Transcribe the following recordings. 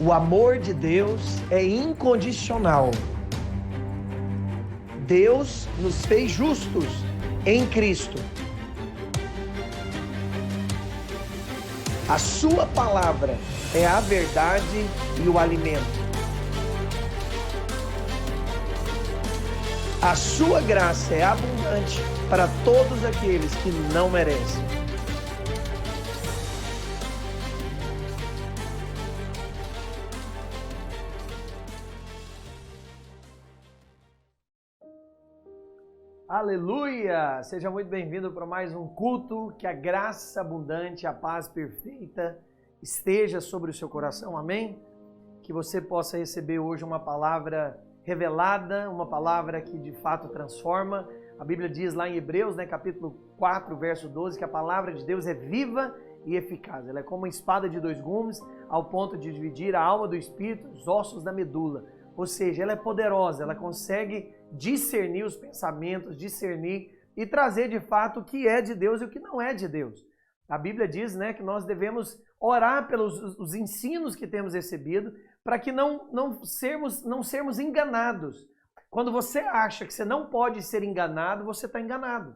O amor de Deus é incondicional. Deus nos fez justos em Cristo. A sua palavra é a verdade e o alimento. A sua graça é abundante para todos aqueles que não merecem. Aleluia! Seja muito bem-vindo para mais um culto, que a graça abundante, a paz perfeita esteja sobre o seu coração, amém? Que você possa receber hoje uma palavra revelada, uma palavra que de fato transforma. A Bíblia diz lá em Hebreus, capítulo 4, verso 12, que a palavra de Deus é viva e eficaz. Ela é como uma espada de dois gumes, ao ponto de dividir a alma do espírito, os ossos da medula. Ou seja, ela é poderosa, ela consegue discernir os pensamentos, discernir e trazer de fato o que é de Deus e o que não é de Deus. A Bíblia diz que nós devemos orar pelos os ensinos que temos recebido para que não sermos enganados. Quando você acha que você não pode ser enganado, você está enganado.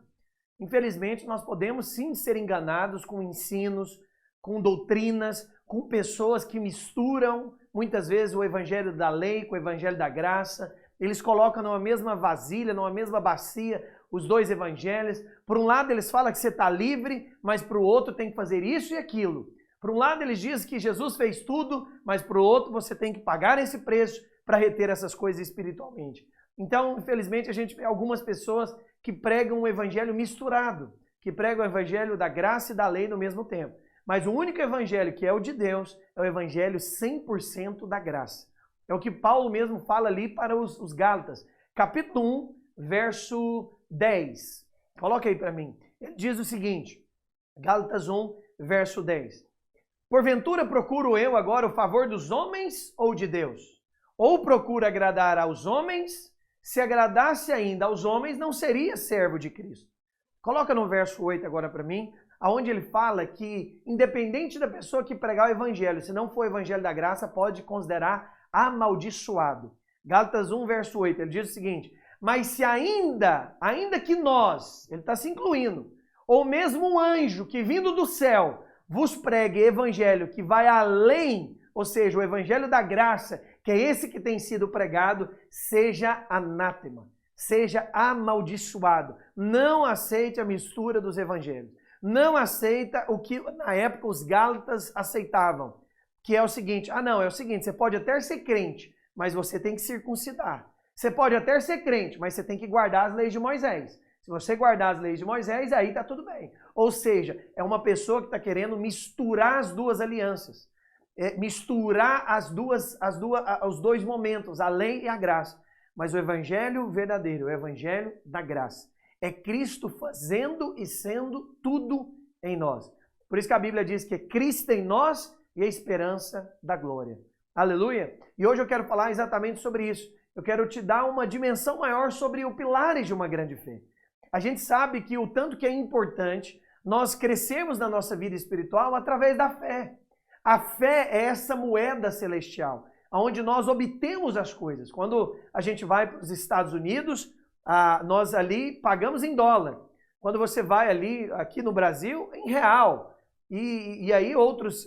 Infelizmente, nós podemos sim ser enganados com ensinos, com doutrinas, com pessoas que misturam muitas vezes o evangelho da lei com o evangelho da graça. Eles colocam numa mesma vasilha, numa mesma bacia, os dois evangelhos. Por um lado eles falam que você está livre, mas para o outro tem que fazer isso e aquilo. Por um lado eles dizem que Jesus fez tudo, mas para o outro você tem que pagar esse preço para reter essas coisas espiritualmente. Então, infelizmente, a gente vê algumas pessoas que pregam um evangelho misturado, que pregam o evangelho da graça e da lei no mesmo tempo. Mas o único evangelho que é o de Deus é o evangelho 100% da graça. É o que Paulo mesmo fala ali para os Gálatas. Capítulo 1, verso 10. Coloca aí para mim. Ele diz o seguinte, Gálatas 1, verso 10. Porventura procuro eu agora o favor dos homens ou de Deus? Ou procuro agradar aos homens? Se agradasse ainda aos homens, não seria servo de Cristo. Coloca no verso 8 agora para mim, onde ele fala que, independente da pessoa que pregar o evangelho, se não for o evangelho da graça, pode considerar amaldiçoado. Gálatas 1, verso 8, ele diz o seguinte, mas se ainda que nós, ele está se incluindo, ou mesmo um anjo que vindo do céu vos pregue evangelho que vai além, ou seja, o evangelho da graça, que é esse que tem sido pregado, seja anátema, seja amaldiçoado. Não aceite a mistura dos evangelhos. Não aceita o que na época os Gálatas aceitavam, que é o seguinte, você pode até ser crente, mas você tem que circuncidar. Você pode até ser crente, mas você tem que guardar as leis de Moisés. Se você guardar as leis de Moisés, aí está tudo bem. Ou seja, é uma pessoa que está querendo misturar as duas alianças, misturar os dois momentos, a lei e a graça. Mas o evangelho verdadeiro, o evangelho da graça, é Cristo fazendo e sendo tudo em nós. Por isso que a Bíblia diz que é Cristo em nós e a esperança da glória. Aleluia! E hoje eu quero falar exatamente sobre isso. Eu quero te dar uma dimensão maior sobre os pilares de uma grande fé. A gente sabe que o tanto que é importante nós crescermos na nossa vida espiritual através da fé. A fé é essa moeda celestial, onde nós obtemos as coisas. Quando a gente vai para os Estados Unidos, nós ali pagamos em dólar. Quando você vai ali, aqui no Brasil, em real. E aí outros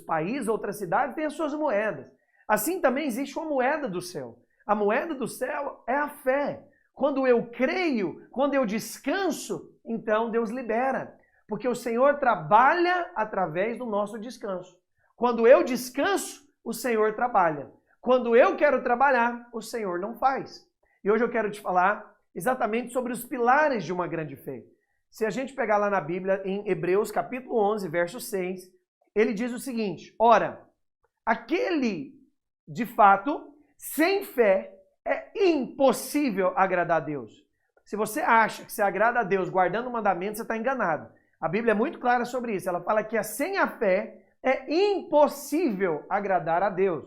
países, outras cidades têm as suas moedas. Assim também existe uma moeda do céu. A moeda do céu é a fé. Quando eu creio, quando eu descanso, então Deus libera. Porque o Senhor trabalha através do nosso descanso. Quando eu descanso, o Senhor trabalha. Quando eu quero trabalhar, o Senhor não faz. E hoje eu quero te falar exatamente sobre os pilares de uma grande fé. Se a gente pegar lá na Bíblia, em Hebreus capítulo 11, verso 6, ele diz o seguinte, ora, aquele, de fato, sem fé, é impossível agradar a Deus. Se você acha que você agrada a Deus guardando o mandamento, você está enganado. A Bíblia é muito clara sobre isso. Ela fala que sem a fé é impossível agradar a Deus.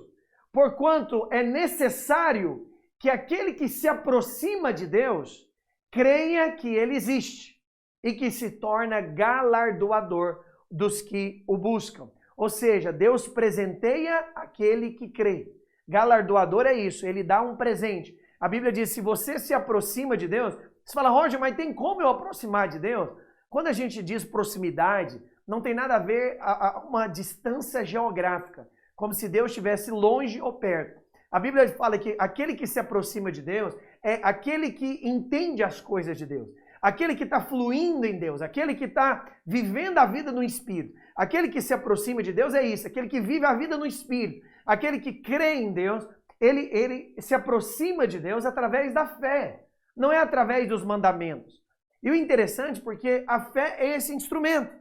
Porquanto é necessário que aquele que se aproxima de Deus creia que ele existe e que se torna galardoador dos que o buscam. Ou seja, Deus presenteia aquele que crê. Galardoador é isso, ele dá um presente. A Bíblia diz, se você se aproxima de Deus, você fala, Roger, mas tem como eu aproximar de Deus? Quando a gente diz proximidade, não tem nada a ver a uma distância geográfica, como se Deus estivesse longe ou perto. A Bíblia fala que aquele que se aproxima de Deus é aquele que entende as coisas de Deus, aquele que está fluindo em Deus, aquele que está vivendo a vida no Espírito. Aquele que se aproxima de Deus é isso, aquele que vive a vida no Espírito, aquele que crê em Deus, ele se aproxima de Deus através da fé, não é através dos mandamentos. E o interessante porque a fé é esse instrumento.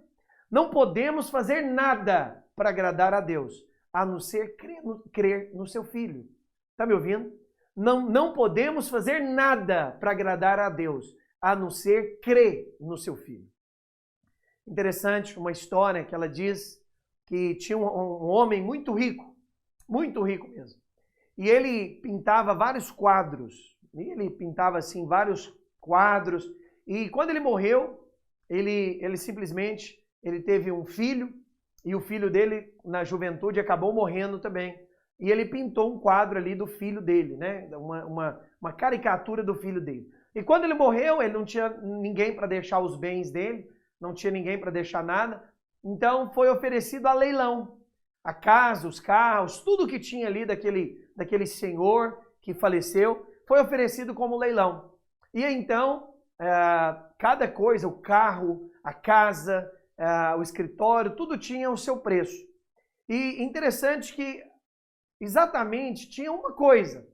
Não podemos fazer nada para agradar a Deus, a não ser crer no seu Filho. Está me ouvindo? Não podemos fazer nada para agradar a Deus, a não ser crer no seu Filho. Interessante, uma história que ela diz que tinha um homem muito rico mesmo. E ele pintava vários quadros. E ele pintava assim vários quadros. E quando ele morreu, ele simplesmente teve um filho. E o filho dele, na juventude, acabou morrendo também. E ele pintou um quadro ali do filho dele, né? Uma caricatura do filho dele. E quando ele morreu, ele não tinha ninguém para deixar os bens dele. Não tinha ninguém para deixar nada. Então foi oferecido a leilão. A casa, os carros, tudo que tinha ali daquele senhor que faleceu, foi oferecido como leilão. E então, cada coisa, o carro, a casa, o escritório, tudo tinha o seu preço. E interessante que exatamente tinha uma coisa,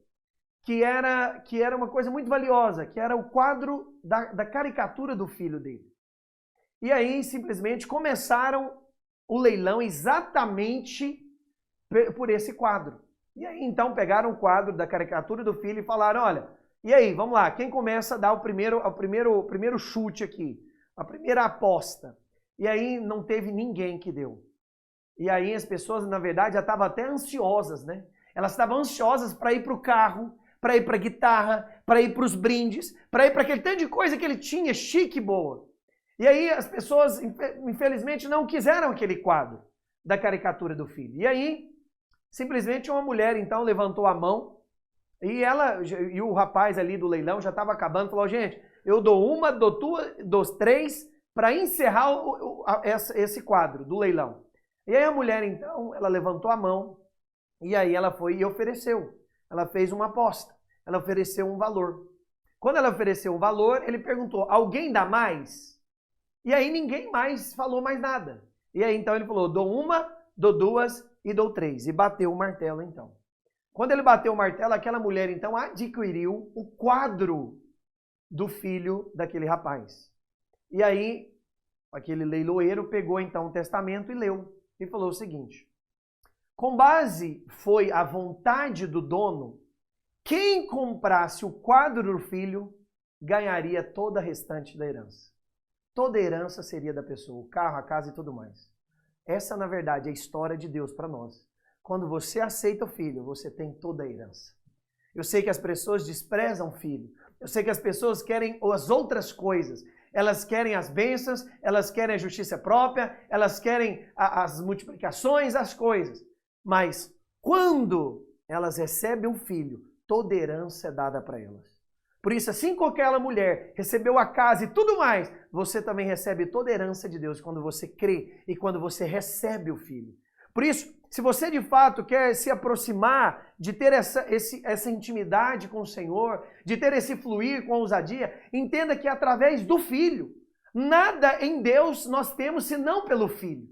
que era uma coisa muito valiosa, que era o quadro da caricatura do filho dele. E aí, simplesmente, começaram o leilão exatamente por esse quadro. E aí, então, pegaram o quadro da caricatura do filho e falaram, olha, e aí, vamos lá, quem começa a dar o primeiro chute aqui, a primeira aposta? E aí, não teve ninguém que deu. E aí, as pessoas, na verdade, já estavam até ansiosas, né? Elas estavam ansiosas para ir para o carro, para ir para a guitarra, para ir para os brindes, para ir para aquele tanto de coisa que ele tinha, chique e boa. E aí as pessoas, infelizmente, não quiseram aquele quadro da caricatura do filho. E aí, simplesmente uma mulher, então, levantou a mão e o rapaz ali do leilão já estava acabando, falou, gente, eu dou uma, dou duas, dou três para encerrar esse quadro do leilão. E aí a mulher, então, ela levantou a mão e aí ela foi e ofereceu. Ela fez uma aposta, ela ofereceu um valor. Quando ela ofereceu o valor, ele perguntou, alguém dá mais? E aí ninguém mais falou mais nada. E aí então ele falou, dou uma, dou duas e dou três. E bateu o martelo então. Quando ele bateu o martelo, aquela mulher então adquiriu o quadro do filho daquele rapaz. E aí aquele leiloeiro pegou então o testamento e leu. E falou o seguinte, com base foi a vontade do dono, quem comprasse o quadro do filho ganharia toda a restante da herança. Toda a herança seria da pessoa, o carro, a casa e tudo mais. Essa, na verdade, é a história de Deus para nós. Quando você aceita o filho, você tem toda a herança. Eu sei que as pessoas desprezam o filho. Eu sei que as pessoas querem as outras coisas. Elas querem as bênçãos, elas querem a justiça própria, elas querem as multiplicações, as coisas. Mas quando elas recebem um filho, toda herança é dada para elas. Por isso, assim como aquela mulher recebeu a casa e tudo mais, você também recebe toda a herança de Deus quando você crê e quando você recebe o Filho. Por isso, se você de fato quer se aproximar, de ter essa intimidade com o Senhor, de ter esse fluir com ousadia, entenda que é através do Filho. Nada em Deus nós temos senão pelo Filho.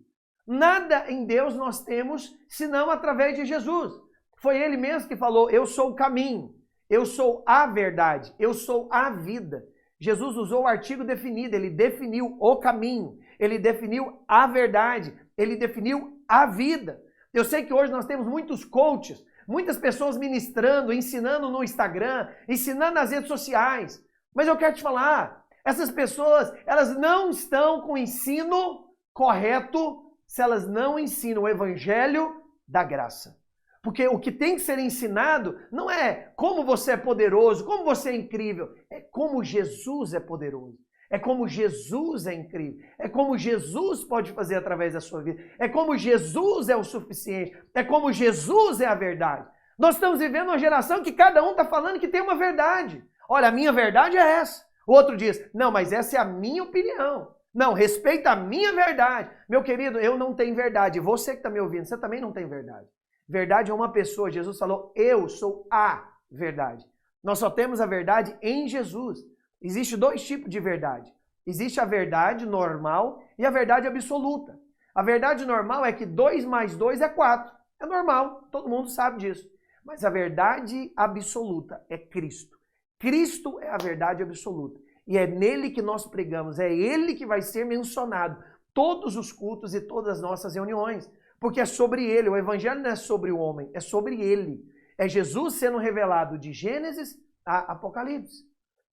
Nada em Deus nós temos senão através de Jesus. Foi Ele mesmo que falou, eu sou o caminho. Eu sou a verdade, eu sou a vida. Jesus usou o artigo definido, ele definiu o caminho, ele definiu a verdade, ele definiu a vida. Eu sei que hoje nós temos muitos coaches, muitas pessoas ministrando, ensinando no Instagram, ensinando nas redes sociais. Mas eu quero te falar, essas pessoas, elas não estão com o ensino correto se elas não ensinam o evangelho da graça. Porque o que tem que ser ensinado não é como você é poderoso, como você é incrível, é como Jesus é poderoso. É como Jesus é incrível. É como Jesus pode fazer através da sua vida. É como Jesus é o suficiente. É como Jesus é a verdade. Nós estamos vivendo uma geração que cada um está falando que tem uma verdade. Olha, a minha verdade é essa. O outro diz, não, mas essa é a minha opinião. Não, respeita a minha verdade. Meu querido, eu não tenho verdade. Você que está me ouvindo, você também não tem verdade. Verdade é uma pessoa. Jesus falou, eu sou a verdade. Nós só temos a verdade em Jesus. Existem dois tipos de verdade. Existe a verdade normal e a verdade absoluta. A verdade normal é que 2 mais 2 é 4. É normal, todo mundo sabe disso. Mas a verdade absoluta é Cristo. Cristo é a verdade absoluta. E é nele que nós pregamos, é ele que vai ser mencionado todos os cultos e todas as nossas reuniões. Porque é sobre ele, o evangelho não é sobre o homem, é sobre ele. É Jesus sendo revelado de Gênesis a Apocalipse.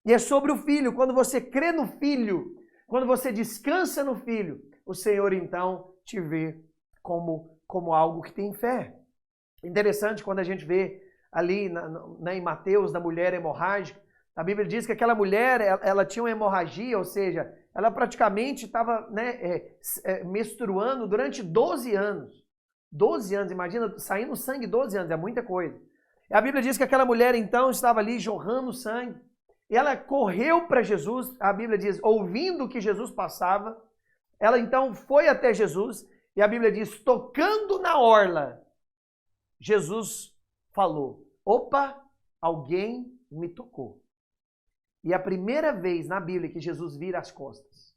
E é sobre o Filho. Quando você crê no Filho, quando você descansa no Filho, o Senhor então te vê como algo que tem fé. Interessante quando a gente vê ali em Mateus da mulher hemorrágica, a Bíblia diz que aquela mulher, ela tinha uma hemorragia, ou seja, ela praticamente estava menstruando durante 12 anos. 12 anos, imagina, saindo sangue 12 anos, é muita coisa. E a Bíblia diz que aquela mulher então estava ali jorrando sangue. E ela correu para Jesus, a Bíblia diz, ouvindo que Jesus passava. Ela então foi até Jesus e a Bíblia diz, tocando na orla, Jesus falou, opa, alguém me tocou. E é a primeira vez na Bíblia que Jesus vira as costas.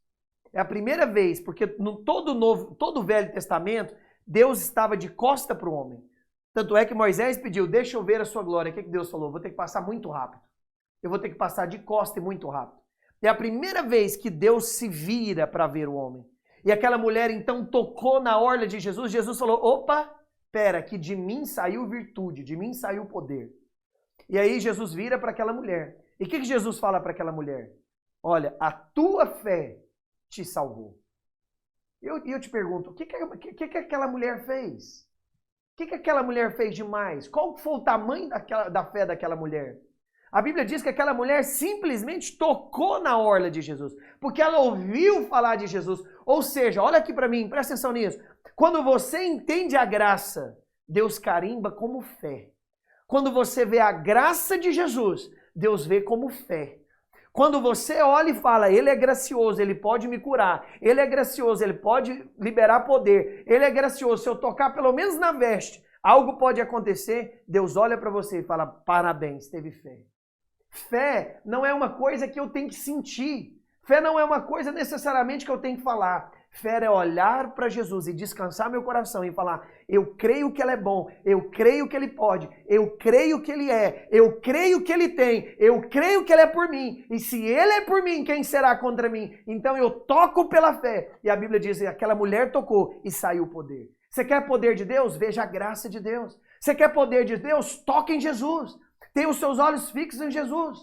É a primeira vez, porque todo o Velho Testamento, Deus estava de costa para o homem. Tanto é que Moisés pediu, deixa eu ver a sua glória. O que Deus falou? Vou ter que passar muito rápido. Eu vou ter que passar de costa e muito rápido. É a primeira vez que Deus se vira para ver o homem. E aquela mulher então tocou na orla de Jesus. Jesus falou, opa, pera, que de mim saiu virtude, de mim saiu poder. E aí Jesus vira para aquela mulher. E o que Jesus fala para aquela mulher? Olha, a tua fé te salvou. E eu te pergunto, o que aquela mulher fez? O que aquela mulher fez demais? Qual foi o tamanho da fé daquela mulher? A Bíblia diz que aquela mulher simplesmente tocou na orla de Jesus, porque ela ouviu falar de Jesus. Ou seja, olha aqui para mim, presta atenção nisso. Quando você entende a graça, Deus carimba como fé. Quando você vê a graça de Jesus, Deus vê como fé. Quando você olha e fala, ele é gracioso, ele pode me curar, ele é gracioso, ele pode liberar poder, ele é gracioso, se eu tocar pelo menos na veste, algo pode acontecer, Deus olha para você e fala, parabéns, teve fé. Fé não é uma coisa que eu tenho que sentir. Fé não é uma coisa necessariamente que eu tenho que falar. Fé é olhar para Jesus e descansar meu coração e falar, eu creio que Ele é bom, eu creio que Ele pode, eu creio que Ele é, eu creio que Ele tem, eu creio que Ele é por mim. E se Ele é por mim, quem será contra mim? Então eu toco pela fé. E a Bíblia diz que aquela mulher tocou e saiu o poder. Você quer poder de Deus? Veja a graça de Deus. Você quer poder de Deus? Toque em Jesus. Tenha os seus olhos fixos em Jesus.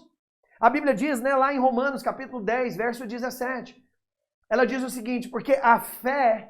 A Bíblia diz, lá em Romanos, capítulo 10, verso 17. Ela diz o seguinte, porque a fé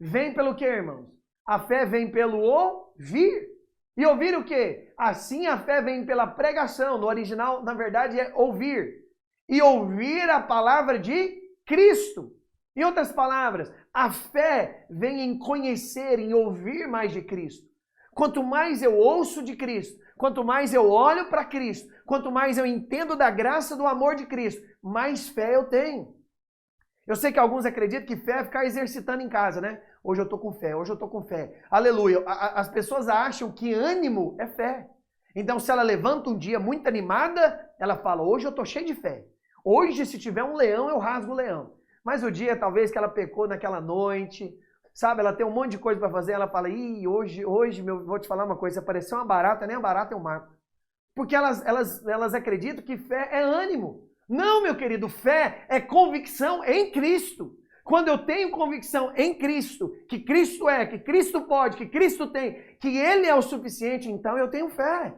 vem pelo quê, irmãos? A fé vem pelo ouvir. E ouvir o quê? Assim a fé vem pela pregação. No original, na verdade, é ouvir. E ouvir a palavra de Cristo. Em outras palavras, a fé vem em conhecer, em ouvir mais de Cristo. Quanto mais eu ouço de Cristo, quanto mais eu olho para Cristo, quanto mais eu entendo da graça do amor de Cristo, mais fé eu tenho. Eu sei que alguns acreditam que fé é ficar exercitando em casa, né? Hoje eu estou com fé, hoje eu estou com fé. Aleluia. As pessoas acham que ânimo é fé. Então, se ela levanta um dia muito animada, ela fala, hoje eu estou cheio de fé. Hoje, se tiver um leão, eu rasgo o leão. Mas o dia, talvez, que ela pecou naquela noite, sabe? Ela tem um monte de coisa para fazer, ela fala, hoje, vou te falar uma coisa, se aparecer uma barata, nem a barata eu mato. Porque elas acreditam que fé é ânimo. Não, meu querido, fé é convicção em Cristo. Quando eu tenho convicção em Cristo, que Cristo é, que Cristo pode, que Cristo tem, que Ele é o suficiente, então eu tenho fé.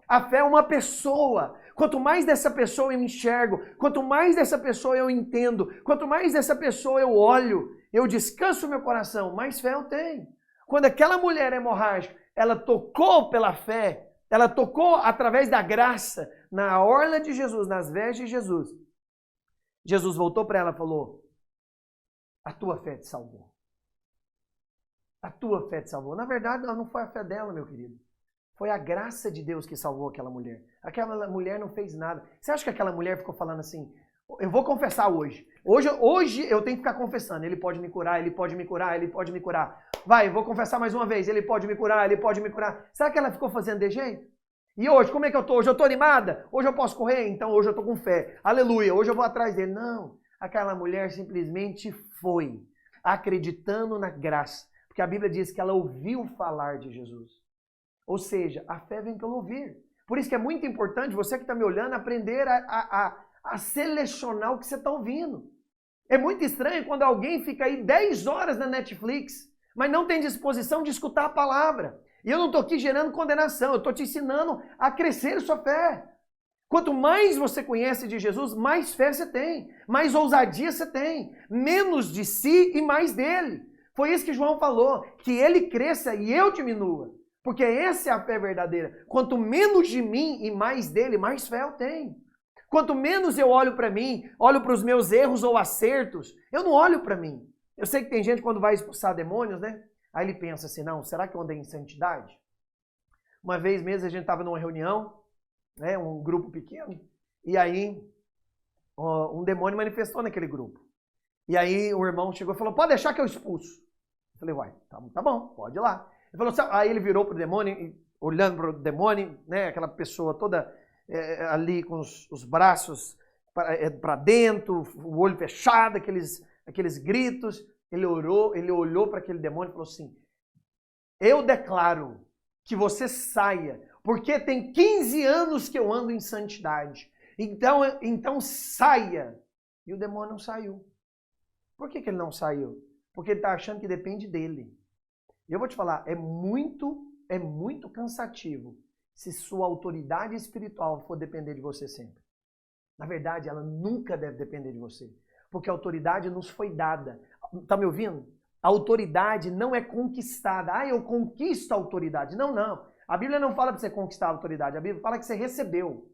A fé é uma pessoa. Quanto mais dessa pessoa eu enxergo, quanto mais dessa pessoa eu entendo, quanto mais dessa pessoa eu olho, eu descanso meu coração, mais fé eu tenho. Quando aquela mulher hemorrágica, ela tocou pela fé, ela tocou através da graça na orla de Jesus, nas vestes de Jesus. Jesus voltou para ela e falou, a tua fé te salvou. A tua fé te salvou. Na verdade, não foi a fé dela, meu querido. Foi a graça de Deus que salvou aquela mulher. Aquela mulher não fez nada. Você acha que aquela mulher ficou falando assim, eu vou confessar hoje. Hoje eu tenho que ficar confessando. Ele pode me curar, ele pode me curar, ele pode me curar. Vai, eu vou confessar mais uma vez. Ele pode me curar, ele pode me curar. Será que ela ficou fazendo de jeito? E hoje, como é que eu tô? Hoje eu tô animada? Hoje eu posso correr? Então hoje eu tô com fé. Aleluia, hoje eu vou atrás dele. Não, aquela mulher simplesmente foi, acreditando na graça. Porque a Bíblia diz que ela ouviu falar de Jesus. Ou seja, a fé vem pelo ouvir. Por isso que é muito importante, você que está me olhando, aprender a selecionar o que você está ouvindo. É muito estranho quando alguém fica aí 10 horas na Netflix, mas não tem disposição de escutar a palavra. E eu não estou aqui gerando condenação, eu estou te ensinando a crescer sua fé. Quanto mais você conhece de Jesus, mais fé você tem, mais ousadia você tem, menos de si e mais dele. Foi isso que João falou, que ele cresça e eu diminua. Porque essa é a fé verdadeira. Quanto menos de mim e mais dele, mais fé eu tenho. Quanto menos eu olho para mim, olho para os meus erros ou acertos, eu não olho para mim. Eu sei que tem gente quando vai expulsar demônios, né? Aí ele pensa assim, não, será que eu andei em santidade? Uma vez mesmo a gente estava numa reunião, né, um grupo pequeno, e aí um demônio manifestou naquele grupo. E aí o irmão chegou e falou, pode deixar que eu expulso. Eu falei, uai, tá bom, pode ir lá. Ele falou, aí ele virou pro demônio, olhando pro demônio, né, aquela pessoa toda ali com os braços para dentro, o olho fechado, aqueles gritos. Ele olhou para aquele demônio e falou assim, eu declaro que você saia, porque tem 15 anos que eu ando em santidade. Então saia. E o demônio não saiu. Por que ele não saiu? Porque ele está achando que depende dele. E eu vou te falar, é muito cansativo se sua autoridade espiritual for depender de você sempre. Na verdade, ela nunca deve depender de você. Porque a autoridade nos foi dada. Tá me ouvindo? A autoridade não é conquistada. Ah, eu conquisto a autoridade. Não, não. A Bíblia não fala para você conquistar a autoridade. A Bíblia fala que você recebeu.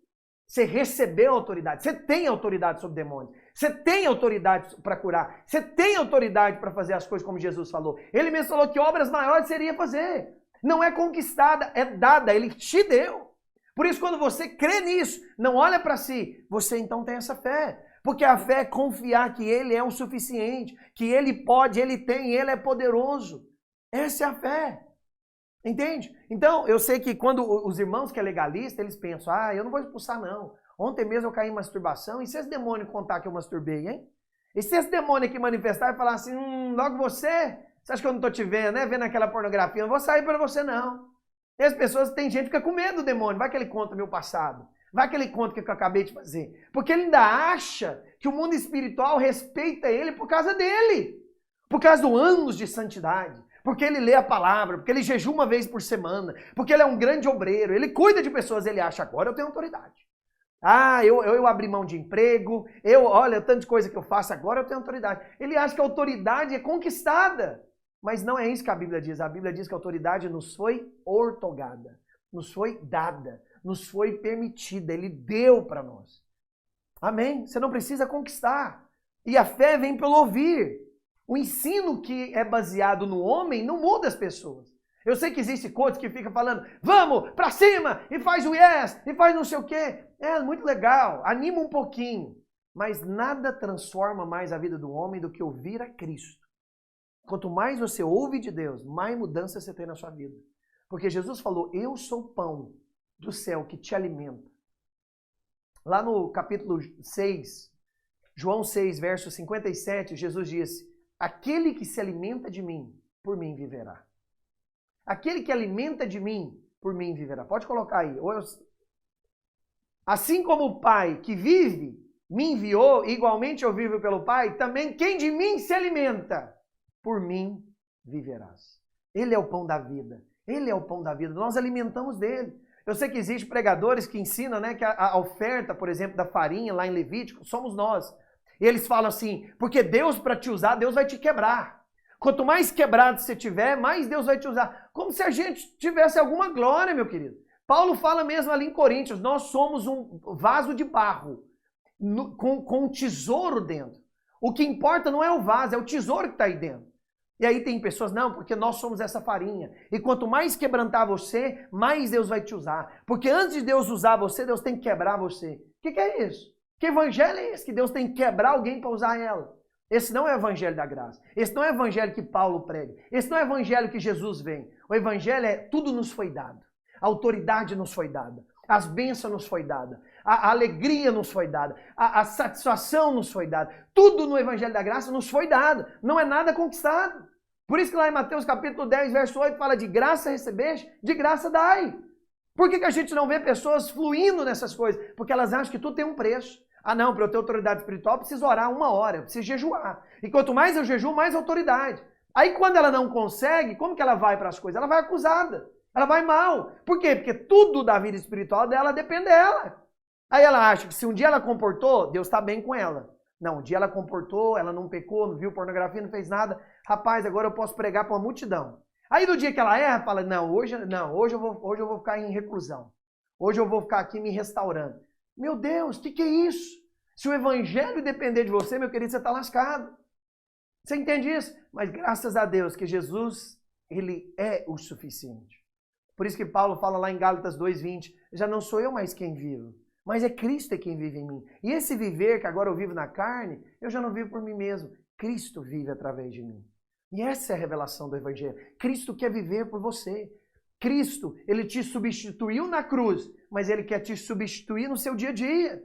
Você recebeu a autoridade. Você tem autoridade sobre demônios. Você tem autoridade para curar. Você tem autoridade para fazer as coisas como Jesus falou. Ele mesmo falou que obras maiores seria fazer. Não é conquistada, é dada. Ele te deu. Por isso, quando você crê nisso, não olha para si, você então tem essa fé. Porque a fé é confiar que Ele é o suficiente, que Ele pode, Ele tem, Ele é poderoso. Essa é a fé. Entende? Então, eu sei que quando os irmãos que é legalista, eles pensam, eu não vou expulsar não. Ontem mesmo eu caí em masturbação, e se esse demônio contar que eu masturbei, hein? E se esse demônio aqui manifestar e falar assim, logo você acha que eu não tô te vendo, né? Vendo aquela pornografia, eu não vou sair para você não. E as pessoas, tem gente que fica com medo do demônio, vai que ele conta meu passado. Vai que ele conta o que eu acabei de fazer. Porque ele ainda acha que o mundo espiritual respeita ele por causa dele. Por causa dos anos de santidade. Porque ele lê a palavra, porque ele jejua uma vez por semana. Porque ele é um grande obreiro, ele cuida de pessoas, ele acha, agora eu tenho autoridade. Eu abri mão de emprego, olha, tanta de coisa que eu faço, agora eu tenho autoridade. Ele acha que a autoridade é conquistada. Mas não é isso que a Bíblia diz. A Bíblia diz que a autoridade nos foi ortogada, nos foi dada, nos foi permitida, Ele deu para nós. Amém? Você não precisa conquistar. E a fé vem pelo ouvir. O ensino que é baseado no homem não muda as pessoas. Eu sei que existe coach que fica falando, vamos, pra cima, e faz o yes, e faz não sei o quê. É muito legal, anima um pouquinho. Mas nada transforma mais a vida do homem do que ouvir a Cristo. Quanto mais você ouve de Deus, mais mudança você tem na sua vida. Porque Jesus falou, eu sou o pão do céu que te alimenta. Lá no capítulo 6, João 6, verso 57, Jesus disse, aquele que se alimenta de mim, por mim viverá. Aquele que alimenta de mim, por mim viverá. Pode colocar aí. Assim como o Pai que vive, me enviou, igualmente eu vivo pelo Pai, também quem de mim se alimenta, por mim viverás. Ele é o pão da vida. Ele é o pão da vida. Nós alimentamos dele. Eu sei que existem pregadores que ensinam, né, que a oferta, por exemplo, da farinha lá em Levítico, somos nós. E eles falam assim, porque Deus para te usar, Deus vai te quebrar. Quanto mais quebrado você tiver, mais Deus vai te usar. Como se a gente tivesse alguma glória, meu querido. Paulo fala mesmo ali em Coríntios, nós somos um vaso de barro. com um tesouro dentro. O que importa não é o vaso, é o tesouro que está aí dentro. E aí tem pessoas, não, porque nós somos essa farinha. E quanto mais quebrantar você, mais Deus vai te usar. Porque antes de Deus usar você, Deus tem que quebrar você. O que é isso? Que evangelho é esse? Que Deus tem que quebrar alguém para usar ela. Esse não é o evangelho da graça. Esse não é o evangelho que Paulo prega. Esse não é o evangelho que Jesus vem. O evangelho é tudo nos foi dado. A autoridade nos foi dada. As bênçãos nos foi dada. A alegria nos foi dada. A satisfação nos foi dada. Tudo no evangelho da graça nos foi dado. Não é nada conquistado. Por isso que lá em Mateus capítulo 10, verso 8, fala de graça recebeste, de graça dai. Por que a gente não vê pessoas fluindo nessas coisas? Porque elas acham que tudo tem um preço. Ah não, para eu ter autoridade espiritual eu preciso orar 1 hora, eu preciso jejuar. E quanto mais eu jejuo, mais autoridade. Aí quando ela não consegue, como que ela vai para as coisas? Ela vai acusada. Ela vai mal. Por quê? Porque tudo da vida espiritual dela depende dela. Aí ela acha que se um dia ela comportou, Deus está bem com ela. Não, um dia ela comportou, ela não pecou, não viu pornografia, não fez nada. Rapaz, agora eu posso pregar para uma multidão. Aí no dia que ela erra, fala, hoje eu vou ficar em reclusão. Hoje eu vou ficar aqui me restaurando. Meu Deus, o que é isso? Se o evangelho depender de você, meu querido, você está lascado. Você entende isso? Mas graças a Deus que Jesus, ele é o suficiente. Por isso que Paulo fala lá em Gálatas 2:20, já não sou eu mais quem vivo, mas é Cristo quem vive em mim. E esse viver que agora eu vivo na carne, eu já não vivo por mim mesmo. Cristo vive através de mim. E essa é a revelação do evangelho. Cristo quer viver por você. Cristo, ele te substituiu na cruz, mas ele quer te substituir no seu dia a dia.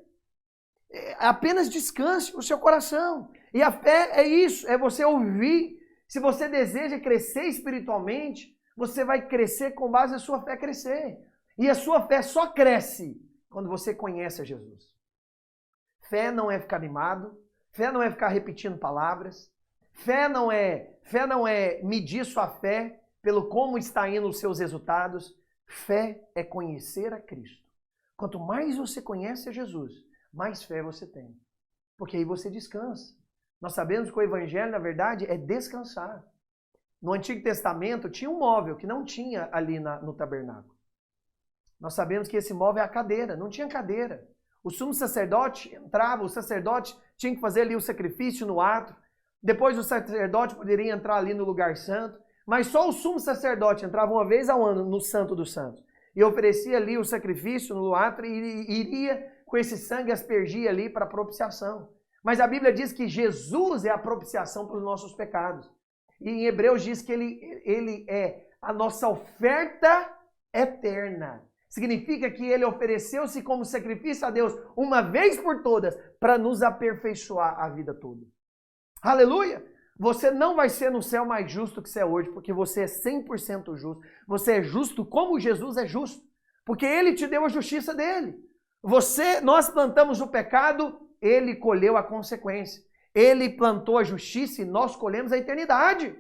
Apenas descanse o seu coração. E a fé é isso, é você ouvir. Se você deseja crescer espiritualmente, você vai crescer com base na sua fé crescer. E a sua fé só cresce quando você conhece a Jesus. Fé não é ficar animado, fé não é ficar repetindo palavras, fé não é medir sua fé pelo como está indo os seus resultados. Fé é conhecer a Cristo. Quanto mais você conhece a Jesus, mais fé você tem. Porque aí você descansa. Nós sabemos que o evangelho, na verdade, é descansar. No Antigo Testamento tinha um móvel que não tinha ali no tabernáculo. Nós sabemos que esse móvel é a cadeira, não tinha cadeira. O sumo sacerdote entrava, o sacerdote tinha que fazer ali o sacrifício no átrio. Depois o sacerdote poderia entrar ali no lugar santo. Mas só o sumo sacerdote entrava uma vez ao ano no Santo dos Santos. E oferecia ali o sacrifício no átrio e iria com esse sangue aspergir ali para a propiciação. Mas a Bíblia diz que Jesus é a propiciação para os nossos pecados. E em Hebreus diz que ele é a nossa oferta eterna. Significa que ele ofereceu-se como sacrifício a Deus uma vez por todas para nos aperfeiçoar a vida toda. Aleluia! Você não vai ser no céu mais justo que você é hoje, porque você é 100% justo. Você é justo como Jesus é justo, porque ele te deu a justiça dele. Nós plantamos o pecado, ele colheu a consequência. Ele plantou a justiça e nós colhemos a eternidade.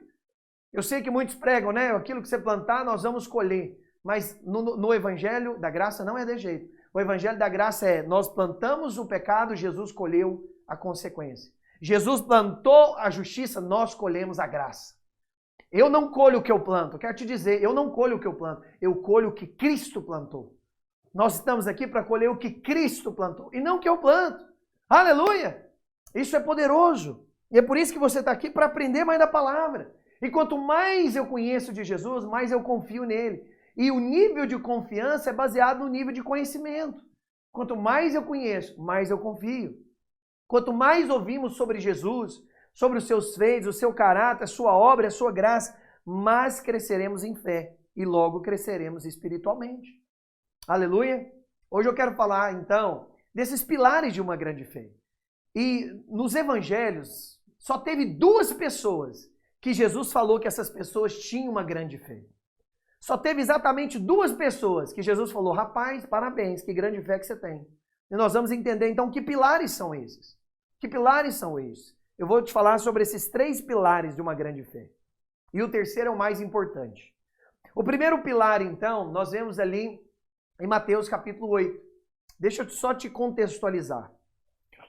Eu sei que muitos pregam, né? Aquilo que você plantar, nós vamos colher. Mas no evangelho da graça não é de jeito. O evangelho da graça é, nós plantamos o pecado, Jesus colheu a consequência. Jesus plantou a justiça, nós colhemos a graça. Eu não colho o que eu planto. Quero te dizer, eu não colho o que eu planto. Eu colho o que Cristo plantou. Nós estamos aqui para colher o que Cristo plantou e não o que eu planto. Aleluia! Isso é poderoso. E é por isso que você está aqui para aprender mais da palavra. E quanto mais eu conheço de Jesus, mais eu confio nele. E o nível de confiança é baseado no nível de conhecimento. Quanto mais eu conheço, mais eu confio. Quanto mais ouvimos sobre Jesus, sobre os seus feitos, o seu caráter, a sua obra, a sua graça, mais cresceremos em fé e logo cresceremos espiritualmente. Aleluia! Hoje eu quero falar, então, desses pilares de uma grande fé. E nos evangelhos, só teve 2 pessoas que Jesus falou que essas pessoas tinham uma grande fé. Só teve exatamente 2 pessoas que Jesus falou, rapaz, parabéns, que grande fé que você tem. E nós vamos entender, então, que pilares são esses. Que pilares são esses? Eu vou te falar sobre esses 3 pilares de uma grande fé. E o terceiro é o mais importante. O primeiro pilar, então, nós vemos ali em Mateus capítulo 8. Deixa eu só te contextualizar.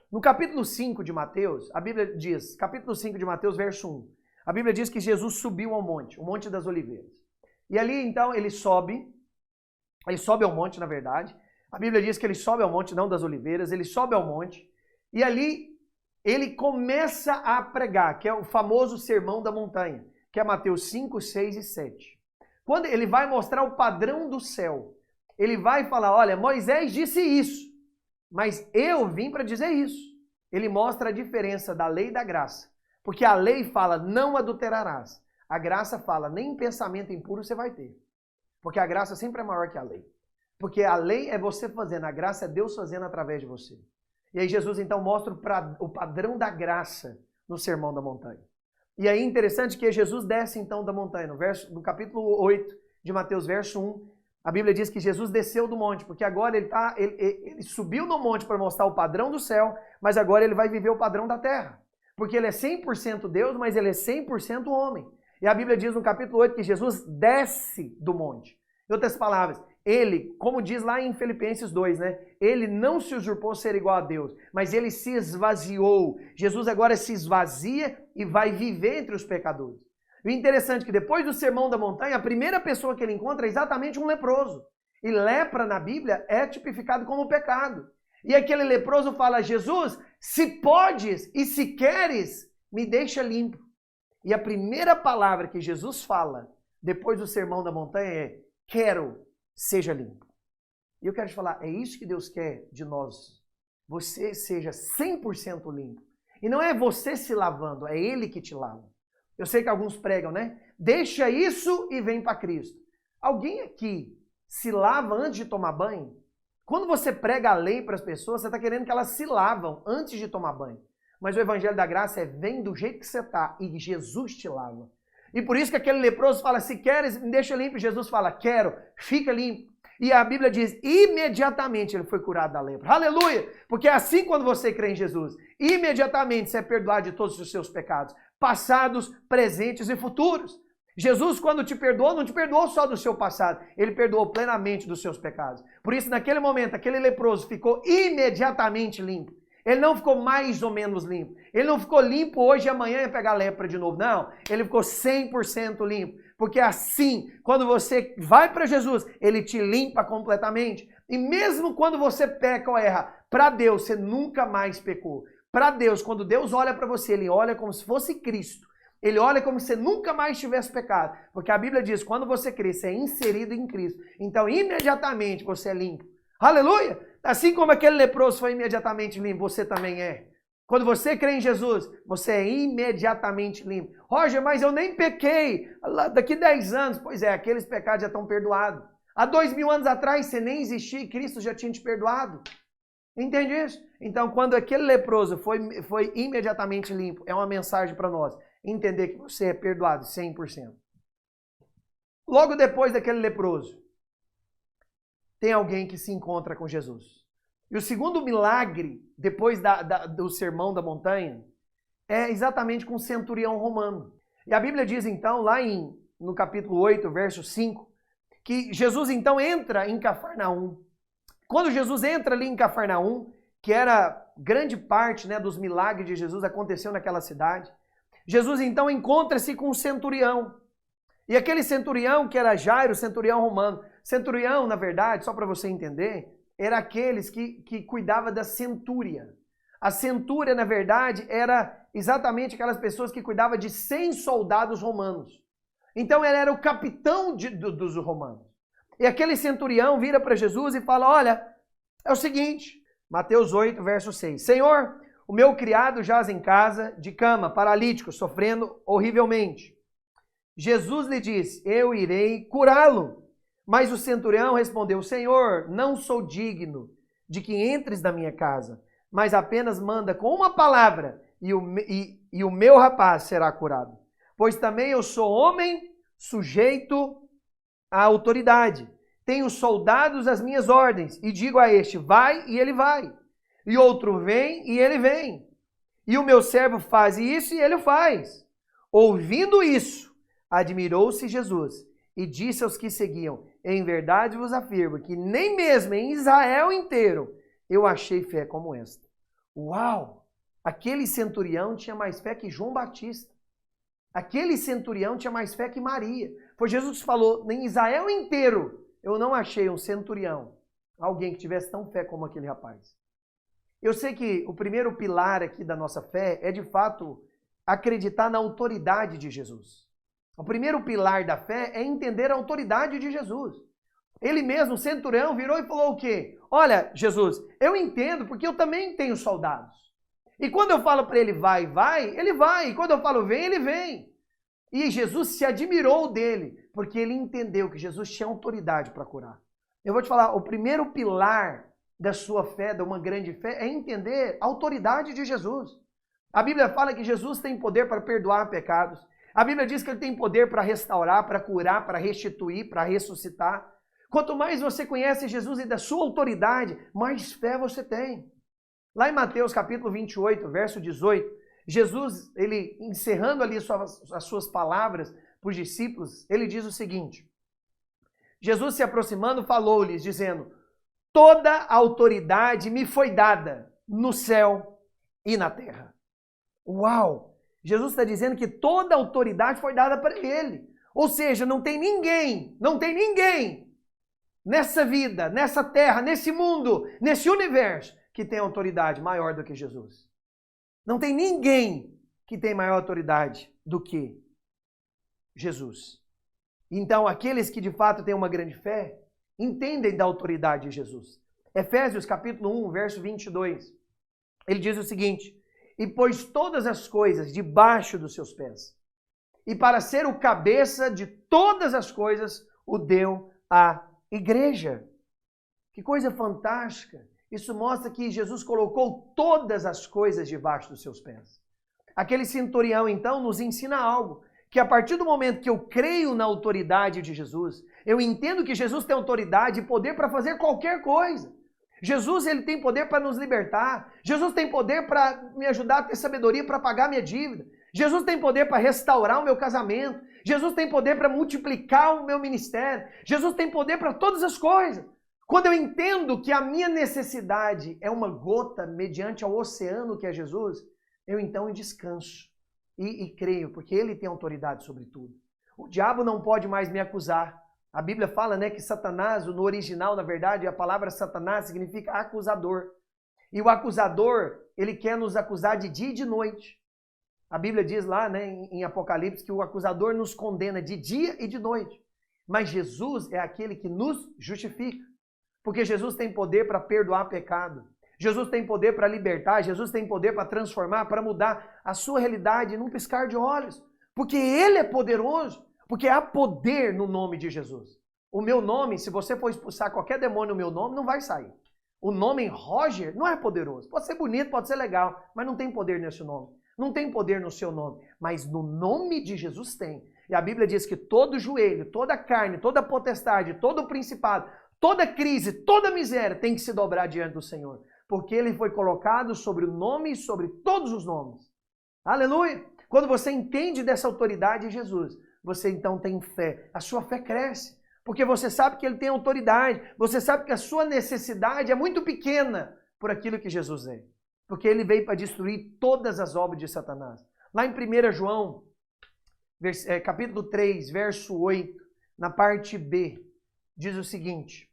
No capítulo 5 de Mateus, a Bíblia diz, capítulo 5 de Mateus, verso 1, a Bíblia diz que Jesus subiu ao monte, o Monte das Oliveiras. E ali, então, ele sobe ao monte, na verdade. A Bíblia diz que ele sobe ao monte, não das oliveiras, ele sobe ao monte. E ali ele começa a pregar, que é o famoso Sermão da Montanha, que é Mateus 5, 6 e 7. Quando ele vai mostrar o padrão do céu, ele vai falar, olha, Moisés disse isso, mas eu vim para dizer isso. Ele mostra a diferença da lei e da graça. Porque a lei fala, não adulterarás. A graça fala, nem pensamento impuro você vai ter. Porque a graça sempre é maior que a lei. Porque a lei é você fazendo, a graça é Deus fazendo através de você. E aí Jesus então mostra o padrão da graça no Sermão da Montanha. E aí interessante que Jesus desce então da montanha, no capítulo 8 de Mateus, verso 1, a Bíblia diz que Jesus desceu do monte, porque agora ele subiu no monte para mostrar o padrão do céu, mas agora ele vai viver o padrão da terra. Porque ele é 100% Deus, mas ele é 100% homem. E a Bíblia diz no capítulo 8 que Jesus desce do monte. Em outras palavras, ele, como diz lá em Filipenses 2, né? Ele não se usurpou ser igual a Deus, mas ele se esvaziou. Jesus agora se esvazia e vai viver entre os pecadores. O interessante é que depois do Sermão da Montanha, a primeira pessoa que ele encontra é exatamente um leproso. E lepra na Bíblia é tipificado como pecado. E aquele leproso fala, Jesus, se podes e se queres, me deixa limpo. E a primeira palavra que Jesus fala depois do Sermão da Montanha é, quero, seja limpo. E eu quero te falar, é isso que Deus quer de nós. Você seja 100% limpo. E não é você se lavando, é Ele que te lava. Eu sei que alguns pregam, né? Deixa isso e vem para Cristo. Alguém aqui se lava antes de tomar banho? Quando você prega a lei para as pessoas, você está querendo que elas se lavam antes de tomar banho. Mas o Evangelho da Graça é, vem do jeito que você está e Jesus te lava. E por isso que aquele leproso fala, se queres, me deixa limpo. Jesus fala, quero, fica limpo. E a Bíblia diz, imediatamente ele foi curado da lepra. Aleluia! Porque é assim quando você crê em Jesus. Imediatamente você é perdoado de todos os seus pecados. Passados, presentes e futuros. Jesus, quando te perdoou, não te perdoou só do seu passado. Ele perdoou plenamente dos seus pecados. Por isso, naquele momento, aquele leproso ficou imediatamente limpo. Ele não ficou mais ou menos limpo. Ele não ficou limpo hoje e amanhã ia pegar lepra de novo. Não, ele ficou 100% limpo. Porque assim, quando você vai para Jesus, ele te limpa completamente. E mesmo quando você peca ou erra, para Deus você nunca mais pecou. Para Deus, quando Deus olha para você, ele olha como se fosse Cristo. Ele olha como se você nunca mais tivesse pecado. Porque a Bíblia diz, quando você crê, você é inserido em Cristo. Então, imediatamente você é limpo. Aleluia! Assim como aquele leproso foi imediatamente limpo, você também é. Quando você crê em Jesus, você é imediatamente limpo. Roger, mas eu nem pequei. Daqui 10 anos, pois é, aqueles pecados já estão perdoados. Há 2000 anos atrás, você nem existia e Cristo já tinha te perdoado. Entende isso? Então, quando aquele leproso foi imediatamente limpo, é uma mensagem para nós. Entender que você é perdoado 100%. Logo depois daquele leproso, tem alguém que se encontra com Jesus. E o segundo milagre, depois do Sermão da Montanha, é exatamente com o centurião romano. E a Bíblia diz então, lá no capítulo 8, verso 5, que Jesus então entra em Cafarnaum. Quando Jesus entra ali em Cafarnaum, que era grande parte, né, dos milagres de Jesus aconteceu naquela cidade, Jesus então encontra-se com um centurião. E aquele centurião que era Jairo, centurião romano. Centurião, na verdade, só para você entender, era aqueles que cuidavam da centúria. A centúria, na verdade, era exatamente aquelas pessoas que cuidavam de 100 soldados romanos. Então ele era o capitão dos romanos. E aquele centurião vira para Jesus e fala, olha, é o seguinte, Mateus 8, verso 6. Senhor, o meu criado jaz em casa, de cama, paralítico, sofrendo horrivelmente. Jesus lhe disse, eu irei curá-lo. Mas o centurião respondeu, Senhor, não sou digno de que entres na minha casa, mas apenas manda com uma palavra e o meu rapaz será curado. Pois também eu sou homem sujeito à autoridade. Tenho soldados às minhas ordens e digo a este, vai e ele vai. E outro vem e ele vem. E o meu servo faz isso e ele o faz. Ouvindo isso, admirou-se Jesus e disse aos que seguiam, em verdade vos afirmo que nem mesmo em Israel inteiro eu achei fé como esta. Uau! Aquele centurião tinha mais fé que João Batista. Aquele centurião tinha mais fé que Maria. Foi Jesus que falou, em Israel inteiro eu não achei um centurião, alguém que tivesse tão fé como aquele rapaz. Eu sei que o primeiro pilar aqui da nossa fé é, de fato, acreditar na autoridade de Jesus. O primeiro pilar da fé é entender a autoridade de Jesus. Ele mesmo, o centurião, virou e falou o quê? Olha, Jesus, eu entendo porque eu também tenho soldados. E quando eu falo para ele vai, ele vai. E quando eu falo vem, ele vem. E Jesus se admirou dele, porque ele entendeu que Jesus tinha autoridade para curar. Eu vou te falar, o primeiro pilar da sua fé, de uma grande fé, é entender a autoridade de Jesus. A Bíblia fala que Jesus tem poder para perdoar pecados. A Bíblia diz que ele tem poder para restaurar, para curar, para restituir, para ressuscitar. Quanto mais você conhece Jesus e da sua autoridade, mais fé você tem. Lá em Mateus capítulo 28, verso 18, Jesus, ele encerrando ali as suas palavras para os discípulos, ele diz o seguinte: Jesus se aproximando falou-lhes, dizendo: toda a autoridade me foi dada no céu e na terra. Uau! Jesus está dizendo que toda a autoridade foi dada para ele. Ou seja, não tem ninguém nessa vida, nessa terra, nesse mundo, nesse universo, que tem autoridade maior do que Jesus. Não tem ninguém que tem maior autoridade do que Jesus. Então, aqueles que de fato têm uma grande fé, entendem da autoridade de Jesus. Efésios capítulo 1, verso 22, ele diz o seguinte: e pôs todas as coisas debaixo dos seus pés, e para ser o cabeça de todas as coisas, o deu à igreja. Que coisa fantástica! Isso mostra que Jesus colocou todas as coisas debaixo dos seus pés. Aquele centurião, então, nos ensina algo, que a partir do momento que eu creio na autoridade de Jesus, eu entendo que Jesus tem autoridade e poder para fazer qualquer coisa. Jesus, ele tem poder para nos libertar. Jesus tem poder para me ajudar a ter sabedoria para pagar minha dívida. Jesus tem poder para restaurar o meu casamento. Jesus tem poder para multiplicar o meu ministério. Jesus tem poder para todas as coisas. Quando eu entendo que a minha necessidade é uma gota mediante ao oceano que é Jesus, eu então descanso e creio, porque ele tem autoridade sobre tudo. O diabo não pode mais me acusar. A Bíblia fala, né, que Satanás, no original, na verdade, a palavra Satanás significa acusador. E o acusador, ele quer nos acusar de dia e de noite. A Bíblia diz lá, né, em Apocalipse, que o acusador nos condena de dia e de noite. Mas Jesus é aquele que nos justifica. Porque Jesus tem poder para perdoar pecado. Jesus tem poder para libertar. Jesus tem poder para transformar, para mudar a sua realidade num piscar de olhos. Porque ele é poderoso. Porque há poder no nome de Jesus. O meu nome, se você for expulsar qualquer demônio no meu nome, não vai sair. O nome Roger não é poderoso. Pode ser bonito, pode ser legal, mas não tem poder nesse nome. Não tem poder no seu nome. Mas no nome de Jesus tem. E a Bíblia diz que todo joelho, toda carne, toda potestade, todo principado, toda crise, toda miséria tem que se dobrar diante do Senhor. Porque ele foi colocado sobre o nome e sobre todos os nomes. Aleluia! Quando você entende dessa autoridade de Jesus, você então tem fé. A sua fé cresce. Porque você sabe que ele tem autoridade. Você sabe que a sua necessidade é muito pequena por aquilo que Jesus é. Porque ele veio para destruir todas as obras de Satanás. Lá em 1 João, capítulo 3, verso 8, na parte B, diz o seguinte: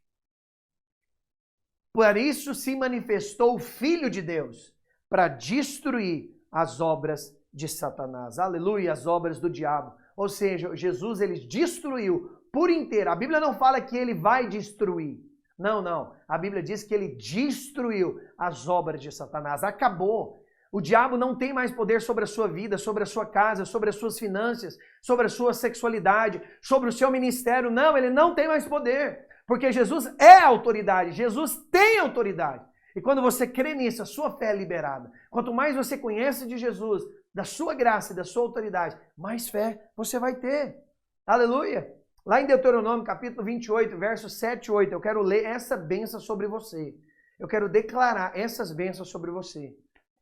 por isso se manifestou o Filho de Deus, para destruir as obras de Satanás. Aleluia, as obras do diabo. Ou seja, Jesus, ele destruiu por inteiro. A Bíblia não fala que ele vai destruir. Não. A Bíblia diz que ele destruiu as obras de Satanás. Acabou. O diabo não tem mais poder sobre a sua vida, sobre a sua casa, sobre as suas finanças, sobre a sua sexualidade, sobre o seu ministério. Não, ele não tem mais poder. Porque Jesus é autoridade. Jesus tem autoridade. E quando você crê nisso, a sua fé é liberada. Quanto mais você conhece de Jesus, da sua graça e da sua autoridade, mais fé você vai ter. Aleluia! Lá em Deuteronômio, capítulo 28, versos 7 e 8, eu quero ler essa bênção sobre você. Eu quero declarar essas bênçãos sobre você.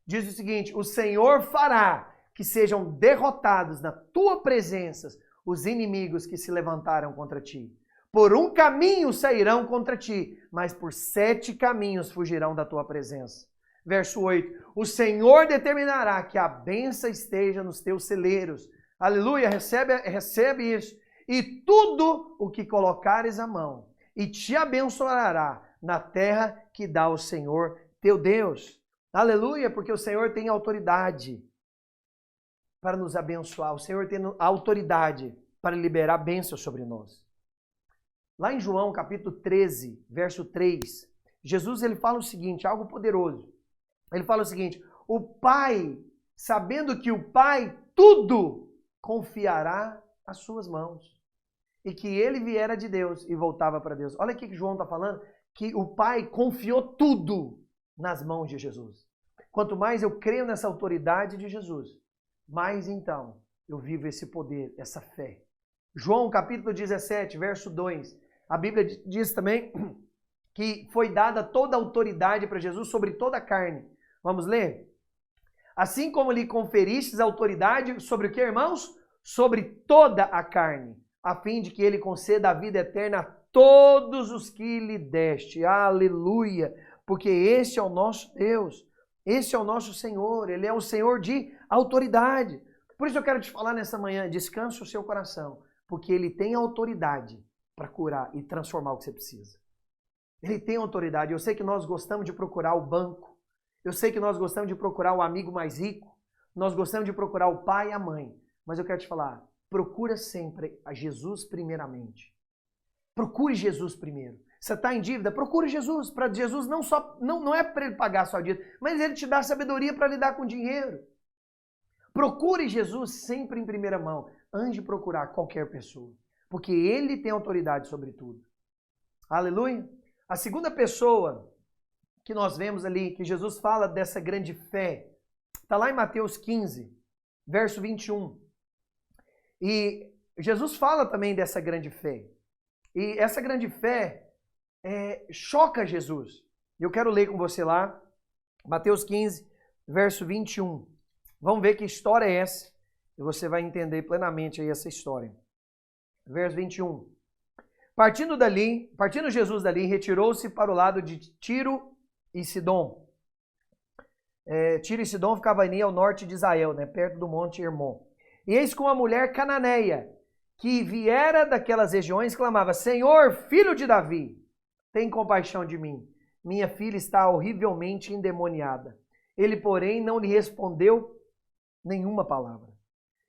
Diz o seguinte: o Senhor fará que sejam derrotados na tua presença os inimigos que se levantaram contra ti. Por um caminho sairão contra ti, mas por 7 caminhos fugirão da tua presença. Verso 8, o Senhor determinará que a bênção esteja nos teus celeiros. Aleluia, recebe isso. E tudo o que colocares a mão, e te abençoará na terra que dá o Senhor teu Deus. Aleluia, porque o Senhor tem autoridade para nos abençoar. O Senhor tem autoridade para liberar bênçãos sobre nós. Lá em João, capítulo 13, verso 3, Jesus ele fala o seguinte, algo poderoso. Ele fala o seguinte, o Pai, sabendo que o Pai tudo confiará às suas mãos. E que ele viera de Deus e voltava para Deus. Olha o que João está falando, que o Pai confiou tudo nas mãos de Jesus. Quanto mais eu creio nessa autoridade de Jesus, mais então eu vivo esse poder, essa fé. João capítulo 17, verso 2, a Bíblia diz também que foi dada toda a autoridade para Jesus sobre toda a carne. Vamos ler? Assim como lhe conferistes autoridade sobre o que, irmãos? Sobre toda a carne, a fim de que ele conceda a vida eterna a todos os que lhe deste. Aleluia! Porque este é o nosso Deus, este é o nosso Senhor, Ele é o Senhor de autoridade. Por isso eu quero te falar nessa manhã, descanse o seu coração, porque Ele tem autoridade para curar e transformar o que você precisa. Ele tem autoridade. Eu sei que nós gostamos de procurar o banco, eu sei que nós gostamos de procurar o amigo mais rico, nós gostamos de procurar o pai e a mãe, mas eu quero te falar, procura sempre a Jesus primeiramente. Procure Jesus primeiro. Você está em dívida? Procure Jesus. Para Jesus não é para ele pagar a sua dívida, mas ele te dá sabedoria para lidar com dinheiro. Procure Jesus sempre em primeira mão, antes de procurar qualquer pessoa, porque ele tem autoridade sobre tudo. Aleluia. A segunda pessoa que nós vemos ali, que Jesus fala dessa grande fé, está lá em Mateus 15, verso 21. E Jesus fala também dessa grande fé. E essa grande fé choca Jesus. Eu quero ler com você lá, Mateus 15, verso 21. Vamos ver que história é essa. E você vai entender plenamente aí essa história. Verso 21. Partindo Jesus dali, retirou-se para o lado de Tiro e Sidom. Tiro e Sidom ficava ali ao norte de Israel, né, perto do monte Hermon. E eis que uma mulher cananeia, que viera daquelas regiões, clamava, Senhor, filho de Davi, tem compaixão de mim. Minha filha está horrivelmente endemoniada. Ele, porém, não lhe respondeu nenhuma palavra.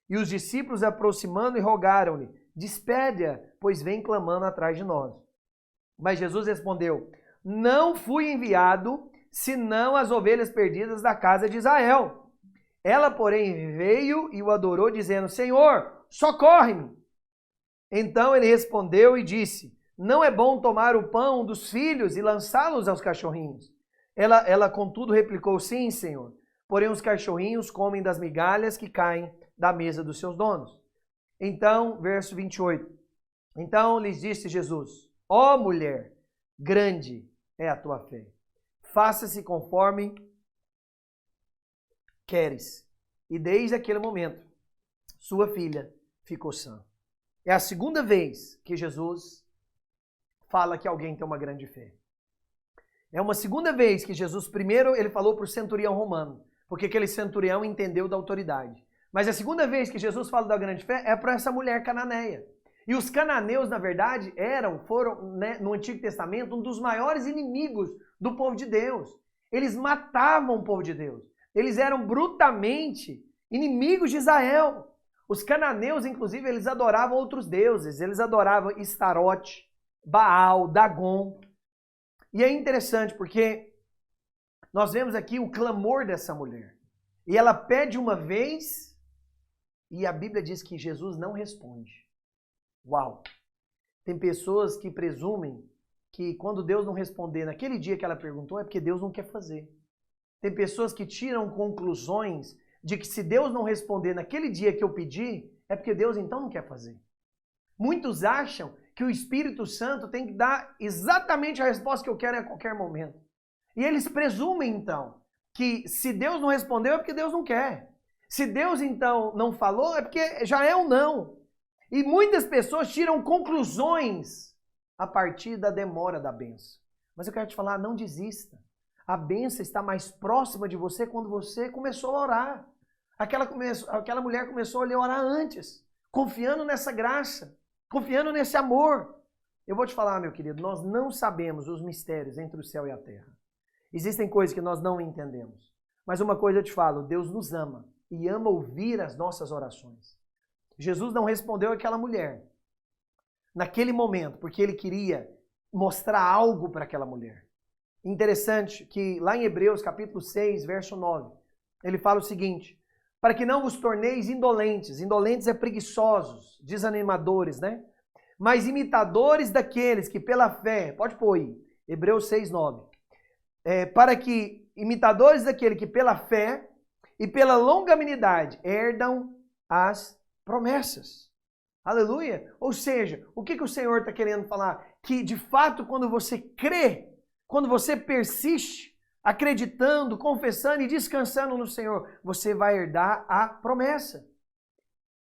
E os discípulos, aproximando, e rogaram-lhe, despede-a, pois vem clamando atrás de nós. Mas Jesus respondeu, não fui enviado, senão as ovelhas perdidas da casa de Israel. Ela, porém, veio e o adorou, dizendo, Senhor, socorre-me. Então ele respondeu e disse, não é bom tomar o pão dos filhos e lançá-los aos cachorrinhos. Ela, contudo, replicou, sim, Senhor. Porém, os cachorrinhos comem das migalhas que caem da mesa dos seus donos. Então, verso 28. Então lhes disse Jesus, ó mulher, grande é a tua fé. Faça-se conforme queres. E desde aquele momento, sua filha ficou sã. É a segunda vez que Jesus fala que alguém tem uma grande fé. É uma segunda vez que Jesus, primeiro ele falou para o centurião romano, porque aquele centurião entendeu da autoridade. Mas a segunda vez que Jesus fala da grande fé é para essa mulher cananeia. E os cananeus, na verdade, foram, né, no Antigo Testamento, um dos maiores inimigos do povo de Deus. Eles matavam o povo de Deus. Eles eram brutalmente inimigos de Israel. Os cananeus, inclusive, eles adoravam outros deuses. Eles adoravam Astarote, Baal, Dagon. E é interessante porque nós vemos aqui o clamor dessa mulher. E ela pede uma vez e a Bíblia diz que Jesus não responde. Uau! Tem pessoas que presumem que quando Deus não responder naquele dia que ela perguntou é porque Deus não quer fazer. Tem pessoas que tiram conclusões de que se Deus não responder naquele dia que eu pedi, é porque Deus então não quer fazer. Muitos acham que o Espírito Santo tem que dar exatamente a resposta que eu quero a qualquer momento. E eles presumem então que se Deus não respondeu é porque Deus não quer. Se Deus então não falou é porque já é um não. E muitas pessoas tiram conclusões a partir da demora da bênção. Mas eu quero te falar, não desista. A bênção está mais próxima de você quando você começou a orar. Aquela mulher começou a orar antes, confiando nessa graça, confiando nesse amor. Eu vou te falar, meu querido, nós não sabemos os mistérios entre o céu e a terra. Existem coisas que nós não entendemos. Mas uma coisa eu te falo, Deus nos ama e ama ouvir as nossas orações. Jesus não respondeu àquela mulher naquele momento, porque ele queria mostrar algo para aquela mulher. Interessante que lá em Hebreus capítulo 6, verso 9, ele fala o seguinte: para que não vos torneis indolentes. Indolentes é preguiçosos, desanimadores, né? Mas imitadores daqueles que pela fé, pode pôr aí, Hebreus 6, 9. Para que imitadores daquele que pela fé e pela longanimidade herdam as promessas. Aleluia! Ou seja, o que o Senhor está querendo falar? Que de fato quando você crê, quando você persiste, acreditando, confessando e descansando no Senhor, você vai herdar a promessa.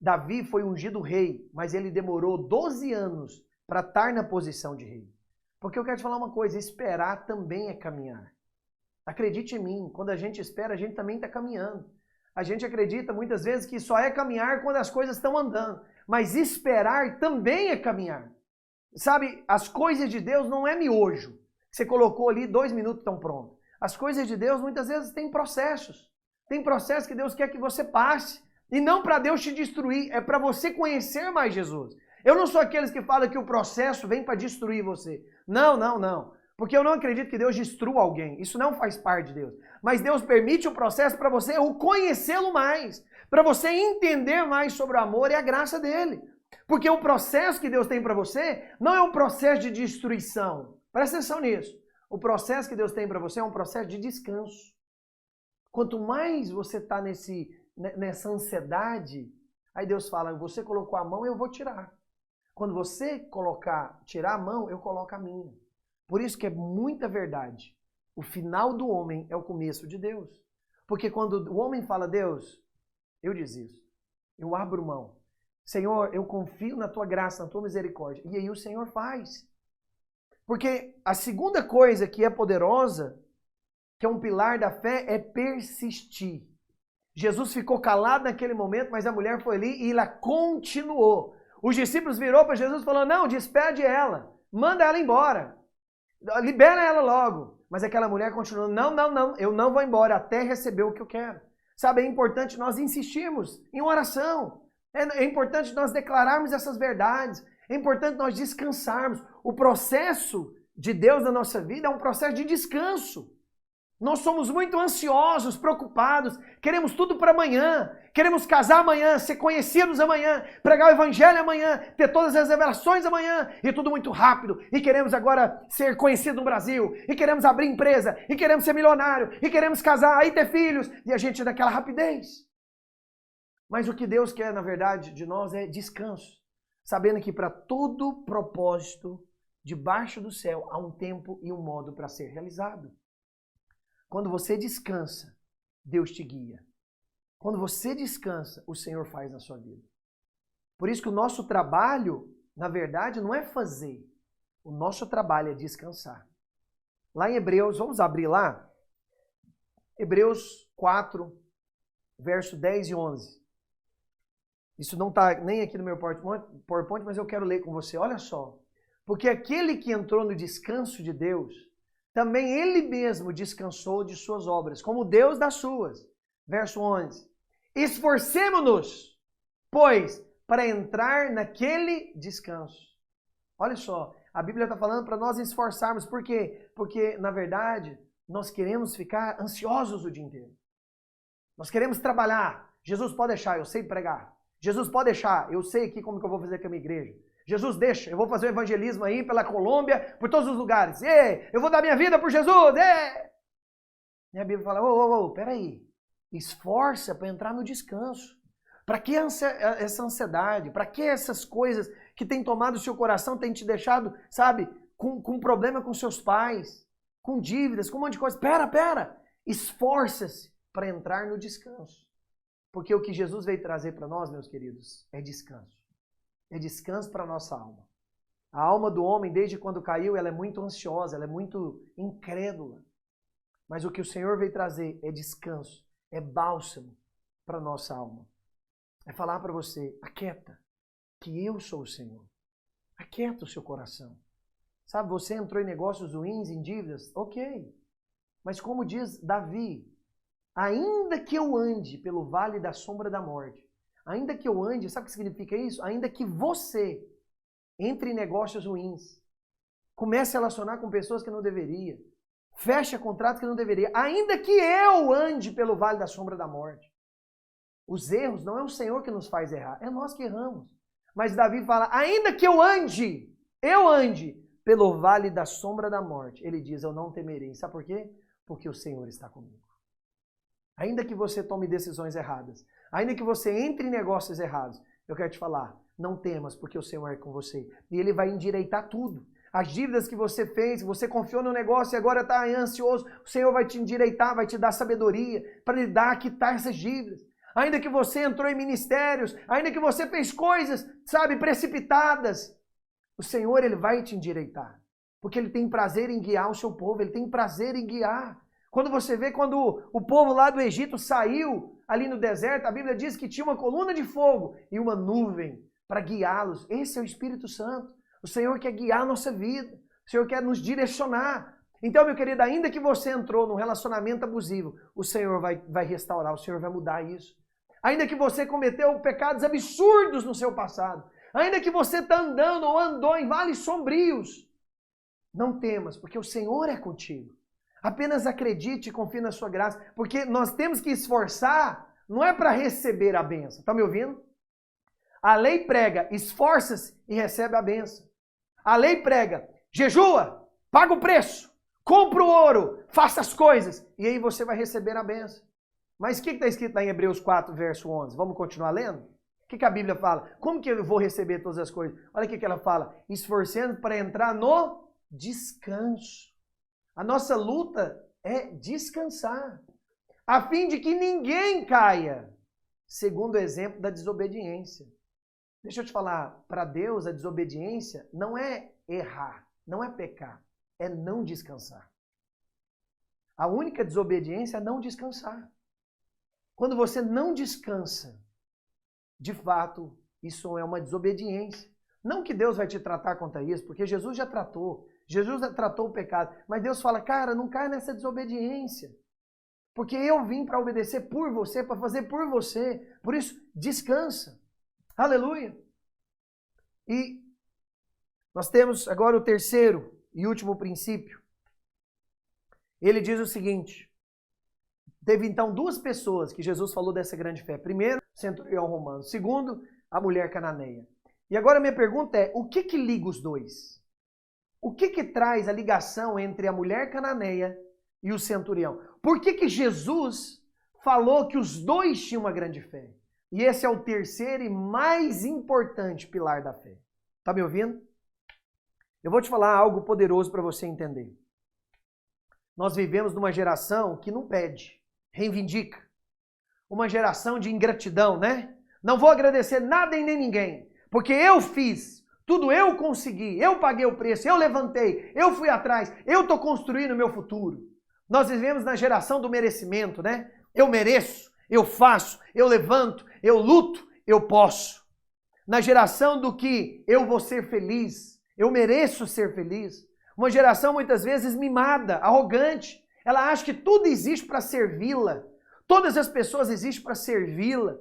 Davi foi ungido rei, mas ele demorou 12 anos para estar na posição de rei. Porque eu quero te falar uma coisa, esperar também é caminhar. Acredite em mim, quando a gente espera, a gente também está caminhando. A gente acredita muitas vezes que só é caminhar quando as coisas estão andando. Mas esperar também é caminhar. Sabe, as coisas de Deus não é miojo. Você colocou ali 2 minutos, estão prontos. As coisas de Deus muitas vezes têm processos. Tem processos que Deus quer que você passe. E não para Deus te destruir, é para você conhecer mais Jesus. Eu não sou aqueles que falam que o processo vem para destruir você. Não, não, não. Porque eu não acredito que Deus destrua alguém. Isso não faz parte de Deus. Mas Deus permite o processo para você conhecê-lo mais. Para você entender mais sobre o amor e a graça dele. Porque o processo que Deus tem para você não é um processo de destruição. Presta atenção nisso. O processo que Deus tem para você é um processo de descanso. Quanto mais você está nessa ansiedade, aí Deus fala, você colocou a mão, eu vou tirar. Quando você tirar a mão, eu coloco a minha. Por isso que é muita verdade. O final do homem é o começo de Deus. Porque quando o homem fala, Deus, eu desisto, eu abro mão. Senhor, eu confio na tua graça, na tua misericórdia. E aí o Senhor faz. Porque a segunda coisa que é poderosa, que é um pilar da fé, é persistir. Jesus ficou calado naquele momento, mas a mulher foi ali e ela continuou. Os discípulos virou para Jesus e falou, não, despede ela, manda ela embora, libera ela logo. Mas aquela mulher continuou, não, não, não, eu não vou embora até receber o que eu quero. Sabe, é importante nós insistirmos em oração. É importante nós declararmos essas verdades. É importante nós descansarmos. O processo de Deus na nossa vida é um processo de descanso. Nós somos muito ansiosos, preocupados, queremos tudo para amanhã, queremos casar amanhã, ser conhecidos amanhã, pregar o evangelho amanhã, ter todas as revelações amanhã, e tudo muito rápido, e queremos agora ser conhecidos no Brasil, e queremos abrir empresa, e queremos ser milionário, e queremos casar, e ter filhos, e a gente daquela rapidez. Mas o que Deus quer, na verdade, de nós é descanso, sabendo que para todo propósito, debaixo do céu, há um tempo e um modo para ser realizado. Quando você descansa, Deus te guia. Quando você descansa, o Senhor faz na sua vida. Por isso que o nosso trabalho, na verdade, não é fazer. O nosso trabalho é descansar. Lá em Hebreus, vamos abrir lá? Hebreus 4, verso 10 e 11. Isso não está nem aqui no meu PowerPoint, mas eu quero ler com você. Olha só. Porque aquele que entrou no descanso de Deus, também ele mesmo descansou de suas obras, como Deus das suas. Verso 11. Esforcemo-nos, pois, para entrar naquele descanso. Olha só, a Bíblia está falando para nós esforçarmos. Por quê? Porque, na verdade, nós queremos ficar ansiosos o dia inteiro. Nós queremos trabalhar. Jesus pode deixar, eu sei pregar. Jesus pode deixar, eu sei aqui como que eu vou fazer com a minha igreja. Jesus deixa, eu vou fazer o evangelismo aí pela Colômbia, por todos os lugares. Eu vou dar minha vida por Jesus. E a Bíblia fala, peraí, esforça para entrar no descanso. Para que essa ansiedade? Para que essas coisas que têm tomado o seu coração, têm te deixado, sabe, com problema com seus pais, com dívidas, com um monte de coisa. Pera, esforça-se para entrar no descanso. Porque o que Jesus veio trazer para nós, meus queridos, é descanso. É descanso para a nossa alma. A alma do homem, desde quando caiu, ela é muito ansiosa, ela é muito incrédula. Mas o que o Senhor veio trazer é descanso, é bálsamo para a nossa alma. É falar para você, aquieta, que eu sou o Senhor. Aquieta o seu coração. Sabe, você entrou em negócios ruins, em dívidas? Ok. Mas como diz Davi, ainda que eu ande pelo vale da sombra da morte, ainda que eu ande, sabe o que significa isso? Ainda que você entre em negócios ruins, comece a relacionar com pessoas que não deveria, feche contratos que não deveria, ainda que eu ande pelo vale da sombra da morte. Os erros não é o Senhor que nos faz errar, é nós que erramos. Mas Davi fala, ainda que eu ande pelo vale da sombra da morte, ele diz, eu não temerei. Sabe por quê? Porque o Senhor está comigo. Ainda que você tome decisões erradas, ainda que você entre em negócios errados, eu quero te falar, não temas, porque o Senhor é com você. E Ele vai endireitar tudo. As dívidas que você fez, você confiou no negócio e agora está ansioso, o Senhor vai te endireitar, vai te dar sabedoria para lidar, quitar essas dívidas. Ainda que você entrou em ministérios, ainda que você fez coisas, sabe, precipitadas, o Senhor, Ele vai te endireitar. Porque Ele tem prazer em guiar o seu povo, Ele tem prazer em guiar. Quando você vê, quando o povo lá do Egito saiu ali no deserto, a Bíblia diz que tinha uma coluna de fogo e uma nuvem para guiá-los. Esse é o Espírito Santo. O Senhor quer guiar a nossa vida. O Senhor quer nos direcionar. Então, meu querido, ainda que você entrou num relacionamento abusivo, o Senhor vai restaurar, o Senhor vai mudar isso. Ainda que você cometeu pecados absurdos no seu passado, ainda que você está andando ou andou em vales sombrios, não temas, porque o Senhor é contigo. Apenas acredite e confie na sua graça, porque nós temos que esforçar, não é para receber a bênção. Está me ouvindo? A lei prega, esforça-se e recebe a bênção. A lei prega, jejua, paga o preço, compra o ouro, faça as coisas, e aí você vai receber a bênção. Mas o que está escrito lá em Hebreus 4, verso 11? Vamos continuar lendo? O que a Bíblia fala? Como que eu vou receber todas as coisas? Olha o que ela fala. Esforçando para entrar no descanso. A nossa luta é descansar, a fim de que ninguém caia, segundo o exemplo da desobediência. Deixa eu te falar, para Deus a desobediência não é errar, não é pecar, é não descansar. A única desobediência é não descansar. Quando você não descansa, de fato, isso é uma desobediência. Não que Deus vai te tratar contra isso, porque Jesus já tratou. Jesus já tratou o pecado. Mas Deus fala, cara, não caia nessa desobediência. Porque eu vim para obedecer por você, para fazer por você. Por isso, descansa. Aleluia. E nós temos agora o terceiro e último princípio. Ele diz o seguinte. Teve então duas pessoas que Jesus falou dessa grande fé. Primeiro, o centurião romano. Segundo, a mulher cananeia. E agora minha pergunta é, o que liga os dois? O que traz a ligação entre a mulher cananeia e o centurião? Por que Jesus falou que os dois tinham uma grande fé? E esse é o terceiro e mais importante pilar da fé. Tá me ouvindo? Eu vou te falar algo poderoso para você entender. Nós vivemos numa geração que não pede, reivindica. Uma geração de ingratidão, né? Não vou agradecer nada e nem ninguém, porque eu fiz. Tudo eu consegui, eu paguei o preço, eu levantei, eu fui atrás, eu estou construindo o meu futuro. Nós vivemos na geração do merecimento, né? Eu mereço, eu faço, eu levanto, eu luto, eu posso. Na geração do que eu vou ser feliz, eu mereço ser feliz. Uma geração muitas vezes mimada, arrogante. Ela acha que tudo existe para servi-la. Todas as pessoas existem para servi-la.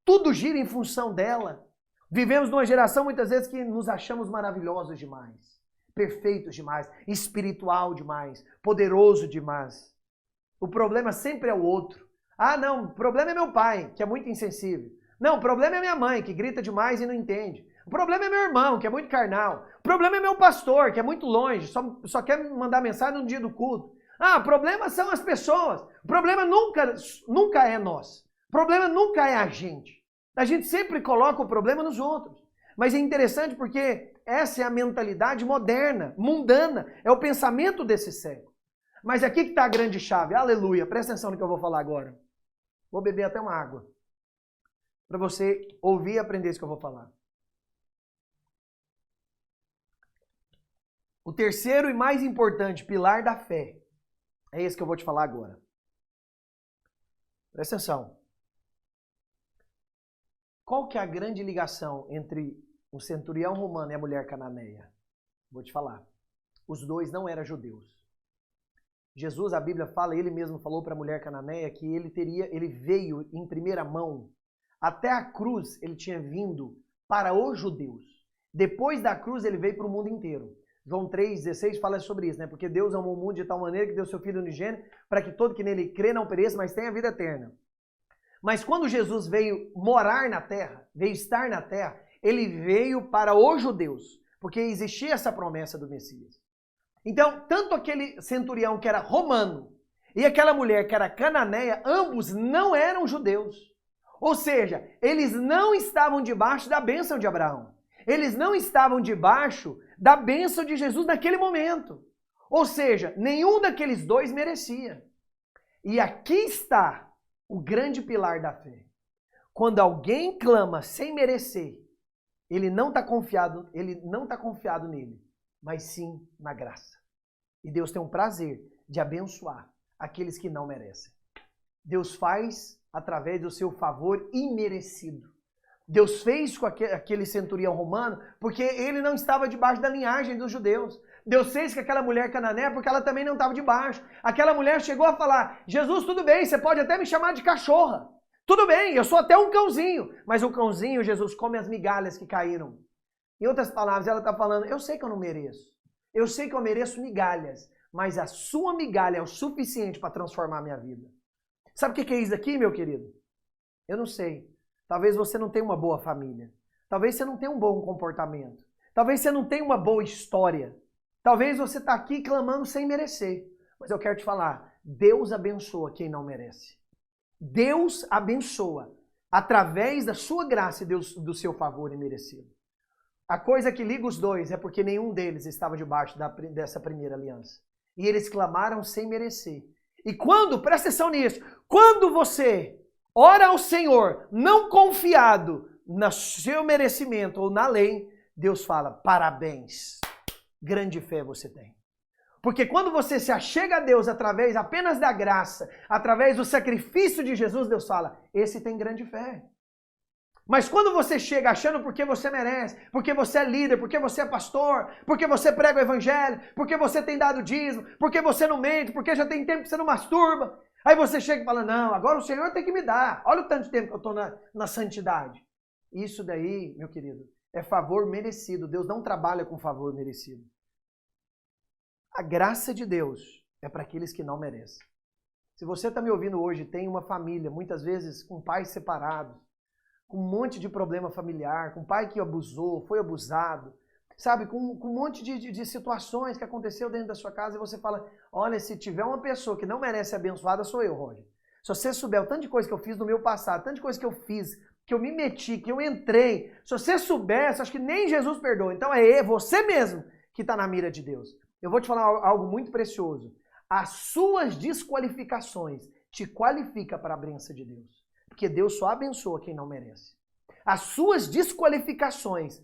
Tudo gira em função dela. Vivemos numa geração muitas vezes que nos achamos maravilhosos demais, perfeitos demais, espiritual demais, poderoso demais. O problema sempre é o outro. Ah, não, o problema é meu pai, que é muito insensível. Não, o problema é minha mãe, que grita demais e não entende. O problema é meu irmão, que é muito carnal. O problema é meu pastor, que é muito longe, só quer mandar mensagem no dia do culto. Ah, o problema são as pessoas. O problema nunca é nós. O problema nunca é a gente. A gente sempre coloca o problema nos outros. Mas é interessante porque essa é a mentalidade moderna, mundana, é o pensamento desse século. Mas aqui que está a grande chave, aleluia, presta atenção no que eu vou falar agora. Vou beber até uma água, para você ouvir e aprender isso que eu vou falar. O terceiro e mais importante pilar da fé é esse que eu vou te falar agora. Presta atenção. Qual que é a grande ligação entre o centurião romano e a mulher cananeia? Vou te falar. Os dois não eram judeus. Jesus, a Bíblia fala, ele mesmo falou para a mulher cananeia que ele veio em primeira mão. Até a cruz ele tinha vindo para os judeus. Depois da cruz ele veio para o mundo inteiro. João 3,16 fala sobre isso, né? Porque Deus amou o mundo de tal maneira que deu seu Filho unigênito para que todo que nele crê não pereça, mas tenha vida eterna. Mas quando Jesus veio morar na terra, veio estar na terra, ele veio para os judeus, porque existia essa promessa do Messias. Então, tanto aquele centurião que era romano e aquela mulher que era cananeia, ambos não eram judeus. Ou seja, eles não estavam debaixo da bênção de Abraão. Eles não estavam debaixo da bênção de Jesus naquele momento. Ou seja, nenhum daqueles dois merecia. E aqui está o grande pilar da fé. Quando alguém clama sem merecer, ele não está confiado nele, mas sim na graça. E Deus tem um prazer de abençoar aqueles que não merecem. Deus faz através do seu favor imerecido. Deus fez com aquele centurião romano porque ele não estava debaixo da linhagem dos judeus. Deus fez com aquela mulher cananeia porque ela também não estava debaixo. Aquela mulher chegou a falar, Jesus, tudo bem, você pode até me chamar de cachorra. Tudo bem, eu sou até um cãozinho. Mas o cãozinho, Jesus, come as migalhas que caíram. Em outras palavras, ela está falando, eu sei que eu não mereço. Eu sei que eu mereço migalhas. Mas a sua migalha é o suficiente para transformar a minha vida. Sabe o que é isso aqui, meu querido? Eu não sei. Talvez você não tenha uma boa família. Talvez você não tenha um bom comportamento. Talvez você não tenha uma boa história. Talvez você está aqui clamando sem merecer. Mas eu quero te falar, Deus abençoa quem não merece. Deus abençoa através da sua graça e do seu favor imerecido. A coisa que liga os dois é porque nenhum deles estava debaixo dessa primeira aliança. E eles clamaram sem merecer. E presta atenção nisso, quando você ora ao Senhor, não confiado no seu merecimento ou na lei, Deus fala, parabéns, grande fé você tem. Porque quando você se achega a Deus através apenas da graça, através do sacrifício de Jesus, Deus fala, esse tem grande fé. Mas quando você chega achando porque você merece, porque você é líder, porque você é pastor, porque você prega o evangelho, porque você tem dado dízimo, porque você não mente, porque já tem tempo que você não masturba, aí você chega e fala, não, agora o Senhor tem que me dar. Olha o tanto de tempo que eu estou na santidade. Isso daí, meu querido, é favor merecido. Deus não trabalha com favor merecido. A graça de Deus é para aqueles que não merecem. Se você está me ouvindo hoje, tem uma família, muitas vezes com pais separados, com um monte de problema familiar, com pai que abusou, foi abusado, sabe, com um monte de situações que aconteceu dentro da sua casa e você fala, olha, se tiver uma pessoa que não merece ser abençoada, sou eu, Roger. Se você souber o tanto de coisa que eu fiz no meu passado, tanto de coisa que eu fiz, que eu me meti, que eu entrei, se você soubesse, acho que nem Jesus perdoa. Então é você mesmo que está na mira de Deus. Eu vou te falar algo muito precioso. As suas desqualificações te qualificam para a bênção de Deus. Porque Deus só abençoa quem não merece. As suas desqualificações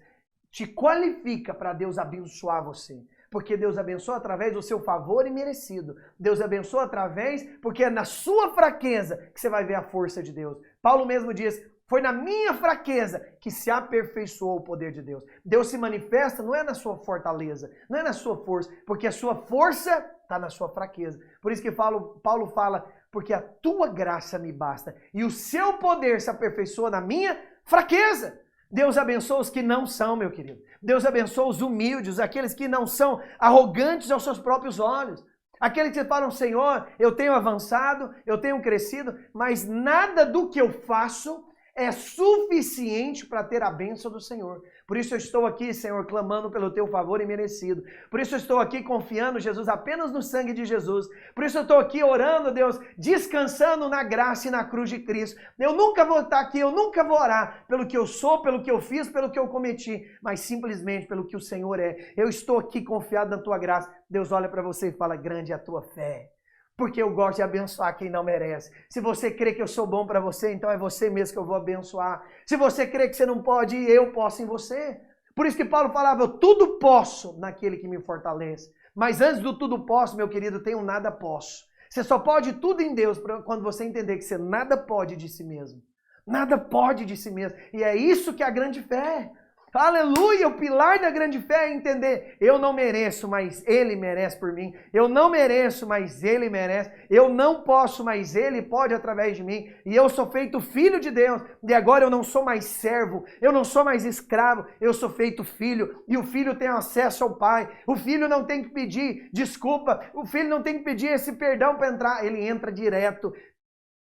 te qualificam para Deus abençoar você. Porque Deus abençoa através do seu favor imerecido. Deus abençoa através, porque é na sua fraqueza que você vai ver a força de Deus. Paulo mesmo diz, foi na minha fraqueza que se aperfeiçoou o poder de Deus. Deus se manifesta não é na sua fortaleza, não é na sua força, porque a sua força está na sua fraqueza. Por isso que Paulo fala, porque a tua graça me basta e o seu poder se aperfeiçoa na minha fraqueza. Deus abençoa os que não são, meu querido. Deus abençoa os humildes, aqueles que não são arrogantes aos seus próprios olhos. Aqueles que falam, Senhor, eu tenho avançado, eu tenho crescido, mas nada do que eu faço é suficiente para ter a bênção do Senhor. Por isso eu estou aqui, Senhor, clamando pelo teu favor imerecido. Por isso eu estou aqui confiando, Jesus, apenas no sangue de Jesus. Por isso eu estou aqui orando, Deus, descansando na graça e na cruz de Cristo. Eu nunca vou estar aqui, eu nunca vou orar pelo que eu sou, pelo que eu fiz, pelo que eu cometi, mas simplesmente pelo que o Senhor é. Eu estou aqui confiado na tua graça. Deus olha para você e fala, grande é a tua fé. Porque eu gosto de abençoar quem não merece. Se você crê que eu sou bom para você, então é você mesmo que eu vou abençoar. Se você crê que você não pode, eu posso em você. Por isso que Paulo falava, eu tudo posso naquele que me fortalece. Mas antes do tudo posso, meu querido, tem um nada posso. Você só pode tudo em Deus quando você entender que você nada pode de si mesmo. Nada pode de si mesmo. E é isso que é a grande fé. Aleluia! O pilar da grande fé é entender, eu não mereço, mas Ele merece por mim. Eu não mereço, mas Ele merece. Eu não posso, mas Ele pode através de mim. E eu sou feito filho de Deus. E agora eu não sou mais servo, eu não sou mais escravo, eu sou feito filho. E o filho tem acesso ao Pai. O filho não tem que pedir desculpa, o filho não tem que pedir esse perdão para entrar. Ele entra direto.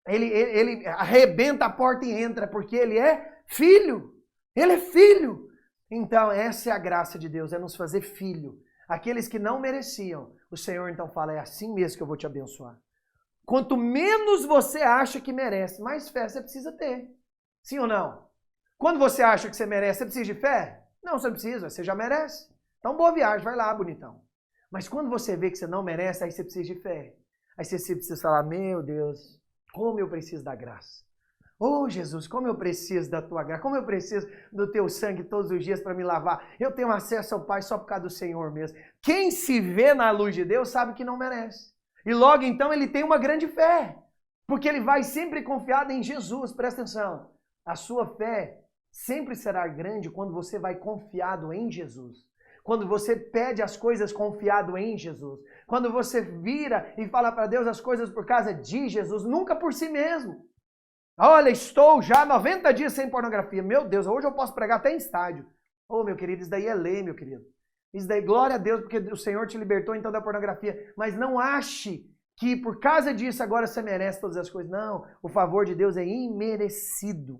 Ele arrebenta a porta e entra, porque ele é filho. Ele é filho. Então, essa é a graça de Deus, é nos fazer filho. Aqueles que não mereciam, o Senhor então fala, é assim mesmo que eu vou te abençoar. Quanto menos você acha que merece, mais fé você precisa ter. Sim ou não? Quando você acha que você merece, você precisa de fé? Não, você não precisa, você já merece. Então, boa viagem, vai lá, bonitão. Mas quando você vê que você não merece, aí você precisa de fé. Aí você precisa falar, meu Deus, como eu preciso da graça. Oh, Jesus, como eu preciso da tua graça, como eu preciso do teu sangue todos os dias para me lavar. Eu tenho acesso ao Pai só por causa do Senhor mesmo. Quem se vê na luz de Deus sabe que não merece. E logo então ele tem uma grande fé, porque ele vai sempre confiado em Jesus. Presta atenção, a sua fé sempre será grande quando você vai confiado em Jesus. Quando você pede as coisas confiado em Jesus. Quando você vira e fala para Deus as coisas por causa de Jesus, nunca por si mesmo. Olha, estou já 90 dias sem pornografia. Meu Deus, hoje eu posso pregar até em estádio. Oh, meu querido, isso daí é lei, meu querido. Isso daí, glória a Deus, porque o Senhor te libertou então da pornografia. Mas não ache que por causa disso agora você merece todas as coisas. Não, o favor de Deus é imerecido.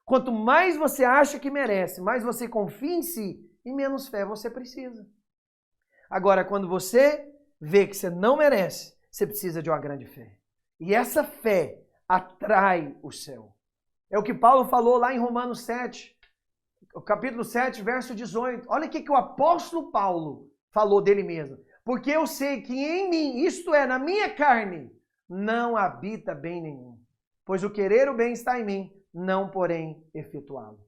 Quanto mais você acha que merece, mais você confia em si e menos fé você precisa. Agora, quando você vê que você não merece, você precisa de uma grande fé. E essa fé atrai o céu. É o que Paulo falou lá em Romanos 7, o capítulo 7, verso 18. Olha o que o apóstolo Paulo falou dele mesmo. Porque eu sei que em mim, isto é, na minha carne, não habita bem nenhum. Pois o querer o bem está em mim, não porém efetuá-lo.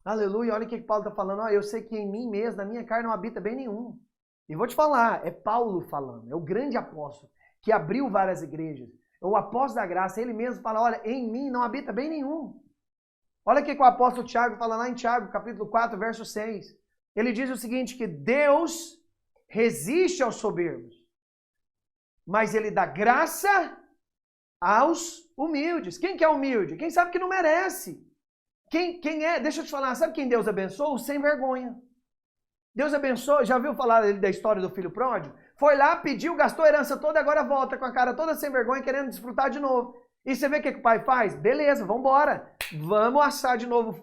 Aleluia, olha o que Paulo está falando. Eu sei que em mim mesmo, na minha carne, não habita bem nenhum. E vou te falar, é Paulo falando, é o grande apóstolo, que abriu várias igrejas. O apóstolo da graça, ele mesmo fala, olha, em mim não habita bem nenhum. Olha o que o apóstolo Tiago fala lá em Tiago, capítulo 4, verso 6. Ele diz o seguinte, que Deus resiste aos soberbos, mas ele dá graça aos humildes. Quem que é humilde? Quem sabe que não merece. Quem é? Deixa eu te falar, sabe quem Deus abençoa? O sem vergonha. Deus abençoa, já viu falar da história do filho pródigo? Foi lá, pediu, gastou a herança toda e agora volta com a cara toda sem vergonha, querendo desfrutar de novo. E você vê o que o pai faz? Beleza, vamos embora. Vamos assar de novo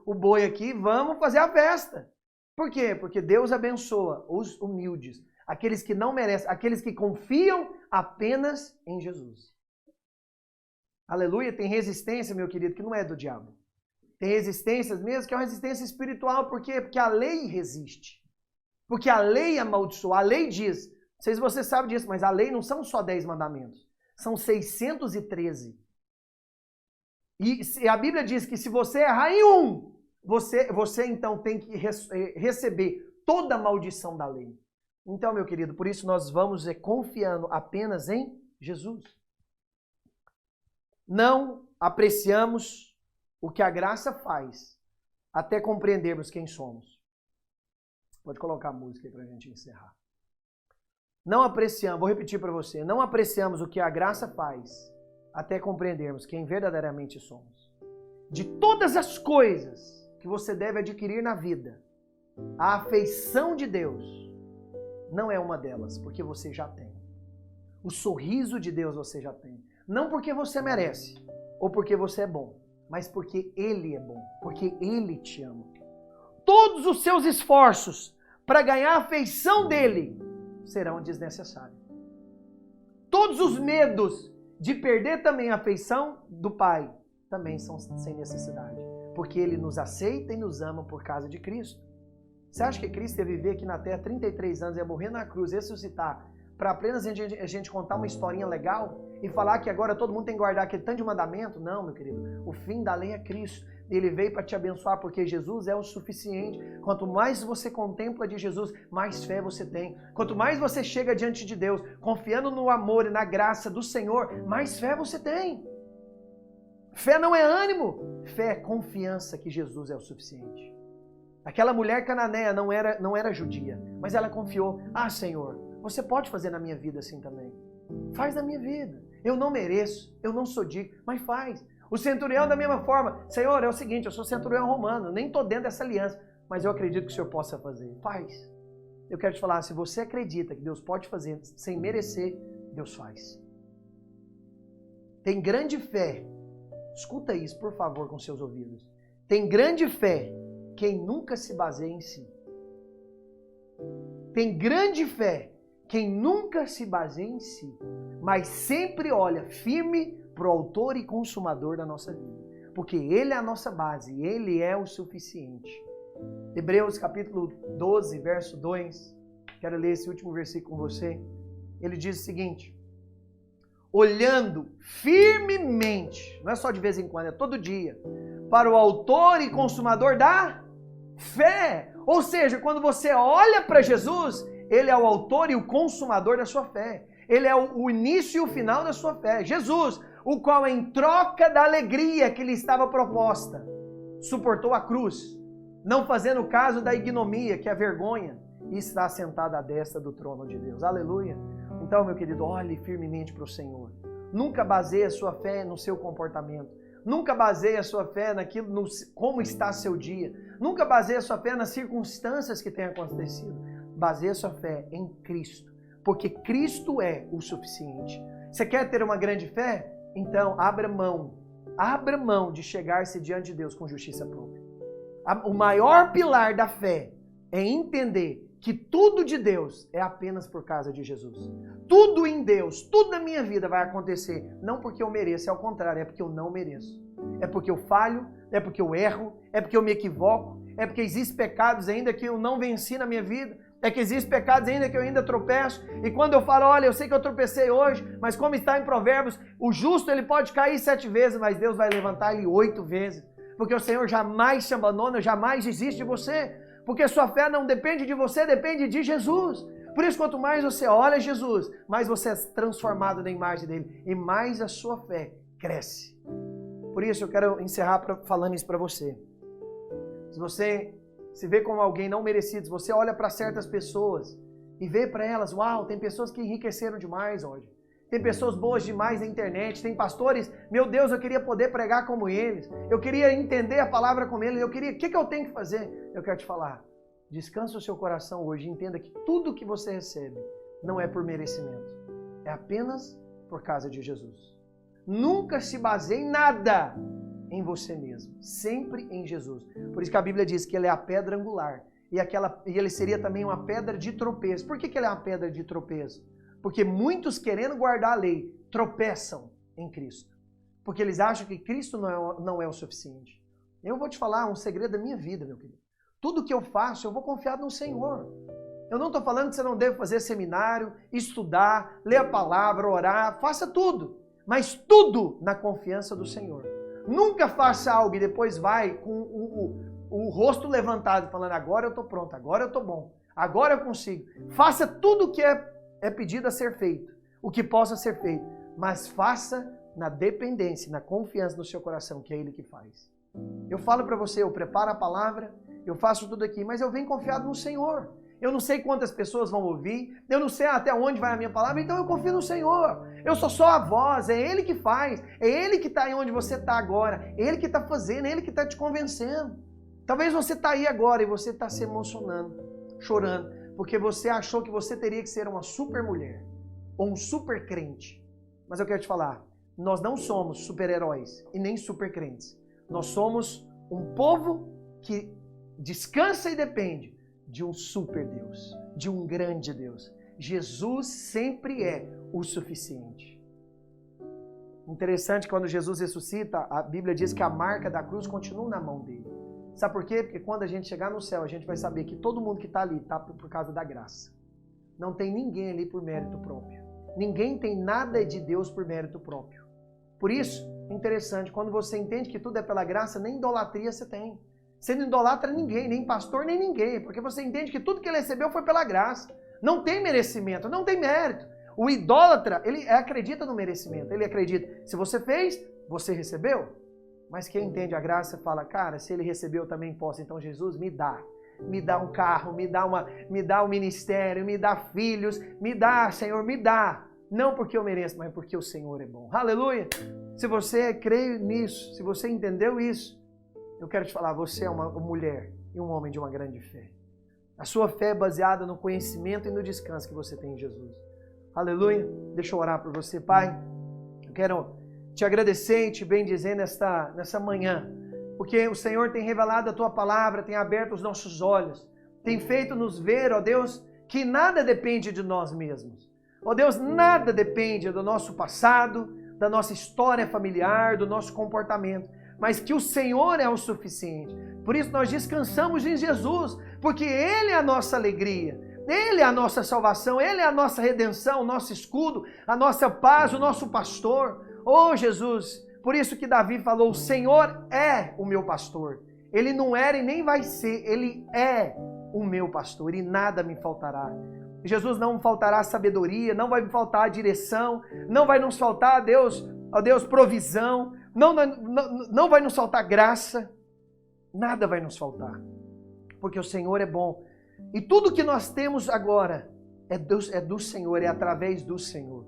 o boi aqui, vamos fazer a festa. Por quê? Porque Deus abençoa os humildes, aqueles que não merecem, aqueles que confiam apenas em Jesus. Aleluia, tem resistência, meu querido, que não é do diabo. Tem resistências mesmo, que é uma resistência espiritual. Por quê? Porque a lei resiste. Porque a lei amaldiçoa. A lei diz, não sei se você sabe disso, mas a lei não são só 10 mandamentos. São 613. E a Bíblia diz que se você errar em um, você então tem que receber toda a maldição da lei. Então, meu querido, por isso nós vamos confiando apenas em Jesus. Não apreciamos o que a graça faz, até compreendermos quem somos. Pode colocar a música aí para a gente encerrar. Não apreciamos, vou repetir para você, não apreciamos o que a graça faz, até compreendermos quem verdadeiramente somos. De todas as coisas que você deve adquirir na vida, a afeição de Deus não é uma delas, porque você já tem. O sorriso de Deus você já tem. Não porque você merece, ou porque você é bom, mas porque Ele é bom, porque Ele te ama. Todos os seus esforços para ganhar a afeição dEle serão desnecessários. Todos os medos de perder também a afeição do Pai também são sem necessidade, porque Ele nos aceita e nos ama por causa de Cristo. Você acha que Cristo ia viver aqui na Terra 33 anos, ia morrer na cruz, ressuscitar, para apenas a gente contar uma historinha legal e falar que agora todo mundo tem que guardar aquele tanto de mandamento? Não, meu querido. O fim da lei é Cristo. Ele veio para te abençoar porque Jesus é o suficiente. Quanto mais você contempla de Jesus, mais fé você tem. Quanto mais você chega diante de Deus, confiando no amor e na graça do Senhor, mais fé você tem. Fé não é ânimo. Fé é confiança que Jesus é o suficiente. Aquela mulher cananeia não era judia, mas ela confiou. Ah, Senhor, você pode fazer na minha vida assim também. Faz na minha vida. Eu não mereço, eu não sou digno, mas faz. O centurião da mesma forma. Senhor, é o seguinte, eu sou centurião romano, nem estou dentro dessa aliança, mas eu acredito que o Senhor possa fazer. Faz. Eu quero te falar, se você acredita que Deus pode fazer sem merecer, Deus faz. Tem grande fé. Escuta isso, por favor, com seus ouvidos. Tem grande fé quem nunca se baseia em si. Tem grande fé quem nunca se baseia em si, mas sempre olha firme para o autor e consumador da nossa vida. Porque Ele é a nossa base, Ele é o suficiente. Hebreus capítulo 12, verso 2. Quero ler esse último versículo com você. Ele diz o seguinte: olhando firmemente, não é só de vez em quando, é todo dia, para o autor e consumador da fé. Ou seja, quando você olha para Jesus, Ele é o autor e o consumador da sua fé. Ele é o início e o final da sua fé. Jesus, o qual em troca da alegria que lhe estava proposta, suportou a cruz, não fazendo caso da ignomia, que é a vergonha, e está sentado à destra do trono de Deus. Aleluia! Então, meu querido, olhe firmemente para o Senhor. Nunca baseie a sua fé no seu comportamento. Nunca baseie a sua fé naquilo, como está seu dia. Nunca baseie a sua fé nas circunstâncias que têm acontecido. Baseie a sua fé em Cristo, porque Cristo é o suficiente. Você quer ter uma grande fé? Então, abra mão de chegar-se diante de Deus com justiça própria. O maior pilar da fé é entender que tudo de Deus é apenas por causa de Jesus. Tudo em Deus, tudo na minha vida vai acontecer, não porque eu mereço, é ao contrário, é porque eu não mereço. É porque eu falho, é porque eu erro, é porque eu me equivoco, é porque existem pecados ainda que eu não venci na minha vida, é que existem pecados ainda que eu ainda tropeço, e quando eu falo, olha, eu sei que eu tropecei hoje, mas como está em Provérbios, o justo ele pode cair 7 vezes, mas Deus vai levantar ele 8 vezes, porque o Senhor jamais te abandona, jamais desiste de você, porque sua fé não depende de você, depende de Jesus. Por isso, quanto mais você olha Jesus, mais você é transformado na imagem dele, e mais a sua fé cresce. Por isso, eu quero encerrar falando isso para você. Se você se vê como alguém não merecido, se você olha para certas pessoas e vê para elas, uau, tem pessoas que enriqueceram demais hoje. Tem pessoas boas demais na internet, tem pastores, meu Deus, eu queria poder pregar como eles, eu queria entender a palavra como eles, o que eu tenho que fazer? Eu quero te falar, descansa o seu coração hoje e entenda que tudo que você recebe não é por merecimento, é apenas por causa de Jesus. Nunca se baseie em nada em você mesmo, sempre em Jesus. Por isso que a Bíblia diz que Ele é a pedra angular e Ele seria também uma pedra de tropeço. Por que Ele é uma pedra de tropeço? Porque muitos, querendo guardar a lei, tropeçam em Cristo. Porque eles acham que Cristo não é o suficiente. Eu vou te falar um segredo da minha vida, meu querido. Tudo que eu faço, eu vou confiar no Senhor. Eu não estou falando que você não deve fazer seminário, estudar, ler a palavra, orar, faça tudo. Mas tudo na confiança do Senhor. Nunca faça algo e depois vai com o rosto levantado, falando, agora eu estou pronto, agora eu estou bom, agora eu consigo. Faça tudo o que é pedido a ser feito, o que possa ser feito, mas faça na dependência, na confiança no seu coração, que é Ele que faz. Eu falo para você, eu preparo a palavra, eu faço tudo aqui, mas eu venho confiado no Senhor. Eu não sei quantas pessoas vão ouvir, eu não sei até onde vai a minha palavra, então eu confio no Senhor. Eu sou só a voz, é Ele que faz, é Ele que está aí onde você está agora, é Ele que está fazendo, é Ele que está te convencendo. Talvez você está aí agora e você está se emocionando, chorando, porque você achou que você teria que ser uma super mulher ou um super crente. Mas eu quero te falar, nós não somos super-heróis e nem super crentes. Nós somos um povo que descansa e depende de um super Deus, de um grande Deus. Jesus sempre é o suficiente. Interessante que quando Jesus ressuscita, a Bíblia diz que a marca da cruz continua na mão dele. Sabe por quê? Porque quando a gente chegar no céu, a gente vai saber que todo mundo que está ali está por causa da graça. Não tem ninguém ali por mérito próprio. Ninguém tem nada de Deus por mérito próprio. Por isso, é interessante, quando você entende que tudo é pela graça, nem idolatria você tem. Você não idolatra ninguém, nem pastor, nem ninguém, porque você entende que tudo que ele recebeu foi pela graça. Não tem merecimento, não tem mérito. O idólatra, ele acredita no merecimento, ele acredita, se você fez, você recebeu. Mas quem entende a graça fala, cara, se ele recebeu, eu também posso, então Jesus me dá. me dá um carro, me dá um ministério, me dá filhos, me dá, Senhor, me dá. Não porque eu mereço, mas porque o Senhor é bom. Aleluia! Se você crê nisso, se você entendeu isso, eu quero te falar, você é uma mulher e um homem de uma grande fé. A sua fé é baseada no conhecimento e no descanso que você tem em Jesus. Aleluia! Deixa eu orar por você, Pai. Eu quero te agradecer e te bendizer nessa manhã, porque o Senhor tem revelado a Tua palavra, tem aberto os nossos olhos, tem feito nos ver, ó Deus, que nada depende de nós mesmos. Ó Deus, nada depende do nosso passado, da nossa história familiar, do nosso comportamento, mas que o Senhor é o suficiente. Por isso nós descansamos em Jesus, porque Ele é a nossa alegria, Ele é a nossa salvação, Ele é a nossa redenção, o nosso escudo, a nossa paz, o nosso pastor. Oh Jesus, por isso que Davi falou, o Senhor é o meu pastor. Ele não era e nem vai ser, Ele é o meu pastor e nada me faltará. Jesus, não faltará sabedoria, não vai me faltar direção, não vai nos faltar, ó Deus, provisão, não vai nos faltar graça, nada vai nos faltar, porque o Senhor é bom. E tudo que nós temos agora é do Senhor, é através do Senhor.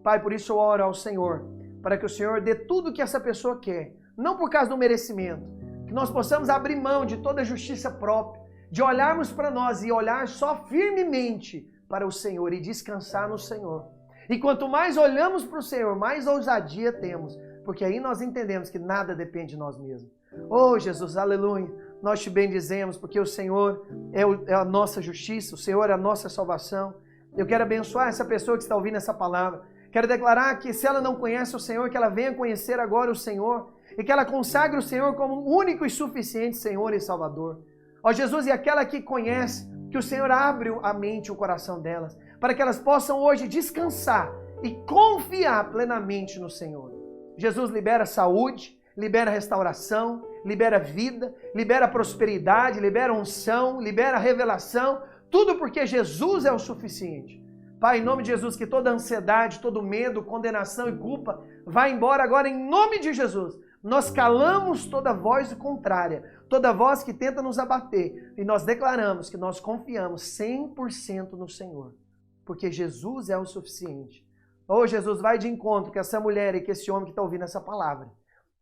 Pai, por isso eu oro ao Senhor, para que o Senhor dê tudo que essa pessoa quer, não por causa do merecimento, que nós possamos abrir mão de toda a justiça própria, de olharmos para nós e olhar só firmemente para o Senhor e descansar no Senhor. E quanto mais olhamos para o Senhor, mais ousadia temos, porque aí nós entendemos que nada depende de nós mesmos. Oh Jesus, aleluia, nós te bendizemos, porque o Senhor é a nossa justiça, o Senhor é a nossa salvação. Eu quero abençoar essa pessoa que está ouvindo essa palavra. Quero declarar que se ela não conhece o Senhor, que ela venha conhecer agora o Senhor e que ela consagre o Senhor como único e suficiente Senhor e Salvador. Ó Jesus, e aquela que conhece, que o Senhor abre a mente e o coração delas, para que elas possam hoje descansar e confiar plenamente no Senhor. Jesus, libera saúde, libera restauração, libera vida, libera prosperidade, libera unção, libera revelação, tudo porque Jesus é o suficiente. Pai, em nome de Jesus, que toda ansiedade, todo medo, condenação e culpa vá embora agora em nome de Jesus. Nós calamos toda voz contrária, toda voz que tenta nos abater, e nós declaramos que nós confiamos 100% no Senhor, porque Jesus é o suficiente. Oh Jesus, vai de encontro que essa mulher e que esse homem que está ouvindo essa palavra,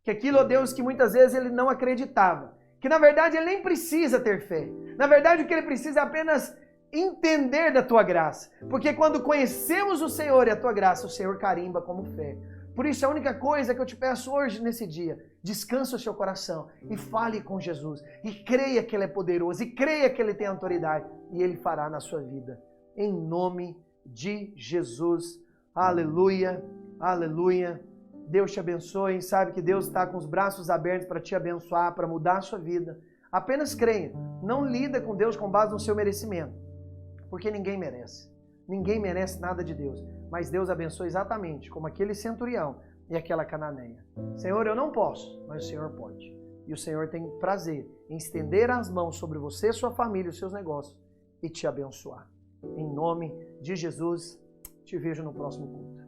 que aquilo, ó Deus, que muitas vezes ele não acreditava, que na verdade ele nem precisa ter fé, na verdade o que ele precisa é apenas entender da Tua graça, porque quando conhecemos o Senhor e a Tua graça, o Senhor carimba como fé. Por isso a única coisa que eu te peço hoje nesse dia, descansa o seu coração e fale com Jesus, e creia que Ele é poderoso, e creia que Ele tem autoridade, e Ele fará na sua vida, em nome de Jesus. Aleluia, aleluia. Deus te abençoe, e sabe que Deus está com os braços abertos para te abençoar, para mudar a sua vida. Apenas creia, não lida com Deus com base no seu merecimento, porque ninguém merece nada de Deus, mas Deus abençoa exatamente como aquele centurião e aquela cananeia. Senhor, eu não posso, mas o Senhor pode, e o Senhor tem prazer em estender as mãos sobre você, sua família, os seus negócios e te abençoar. Em nome de Jesus, te vejo no próximo culto.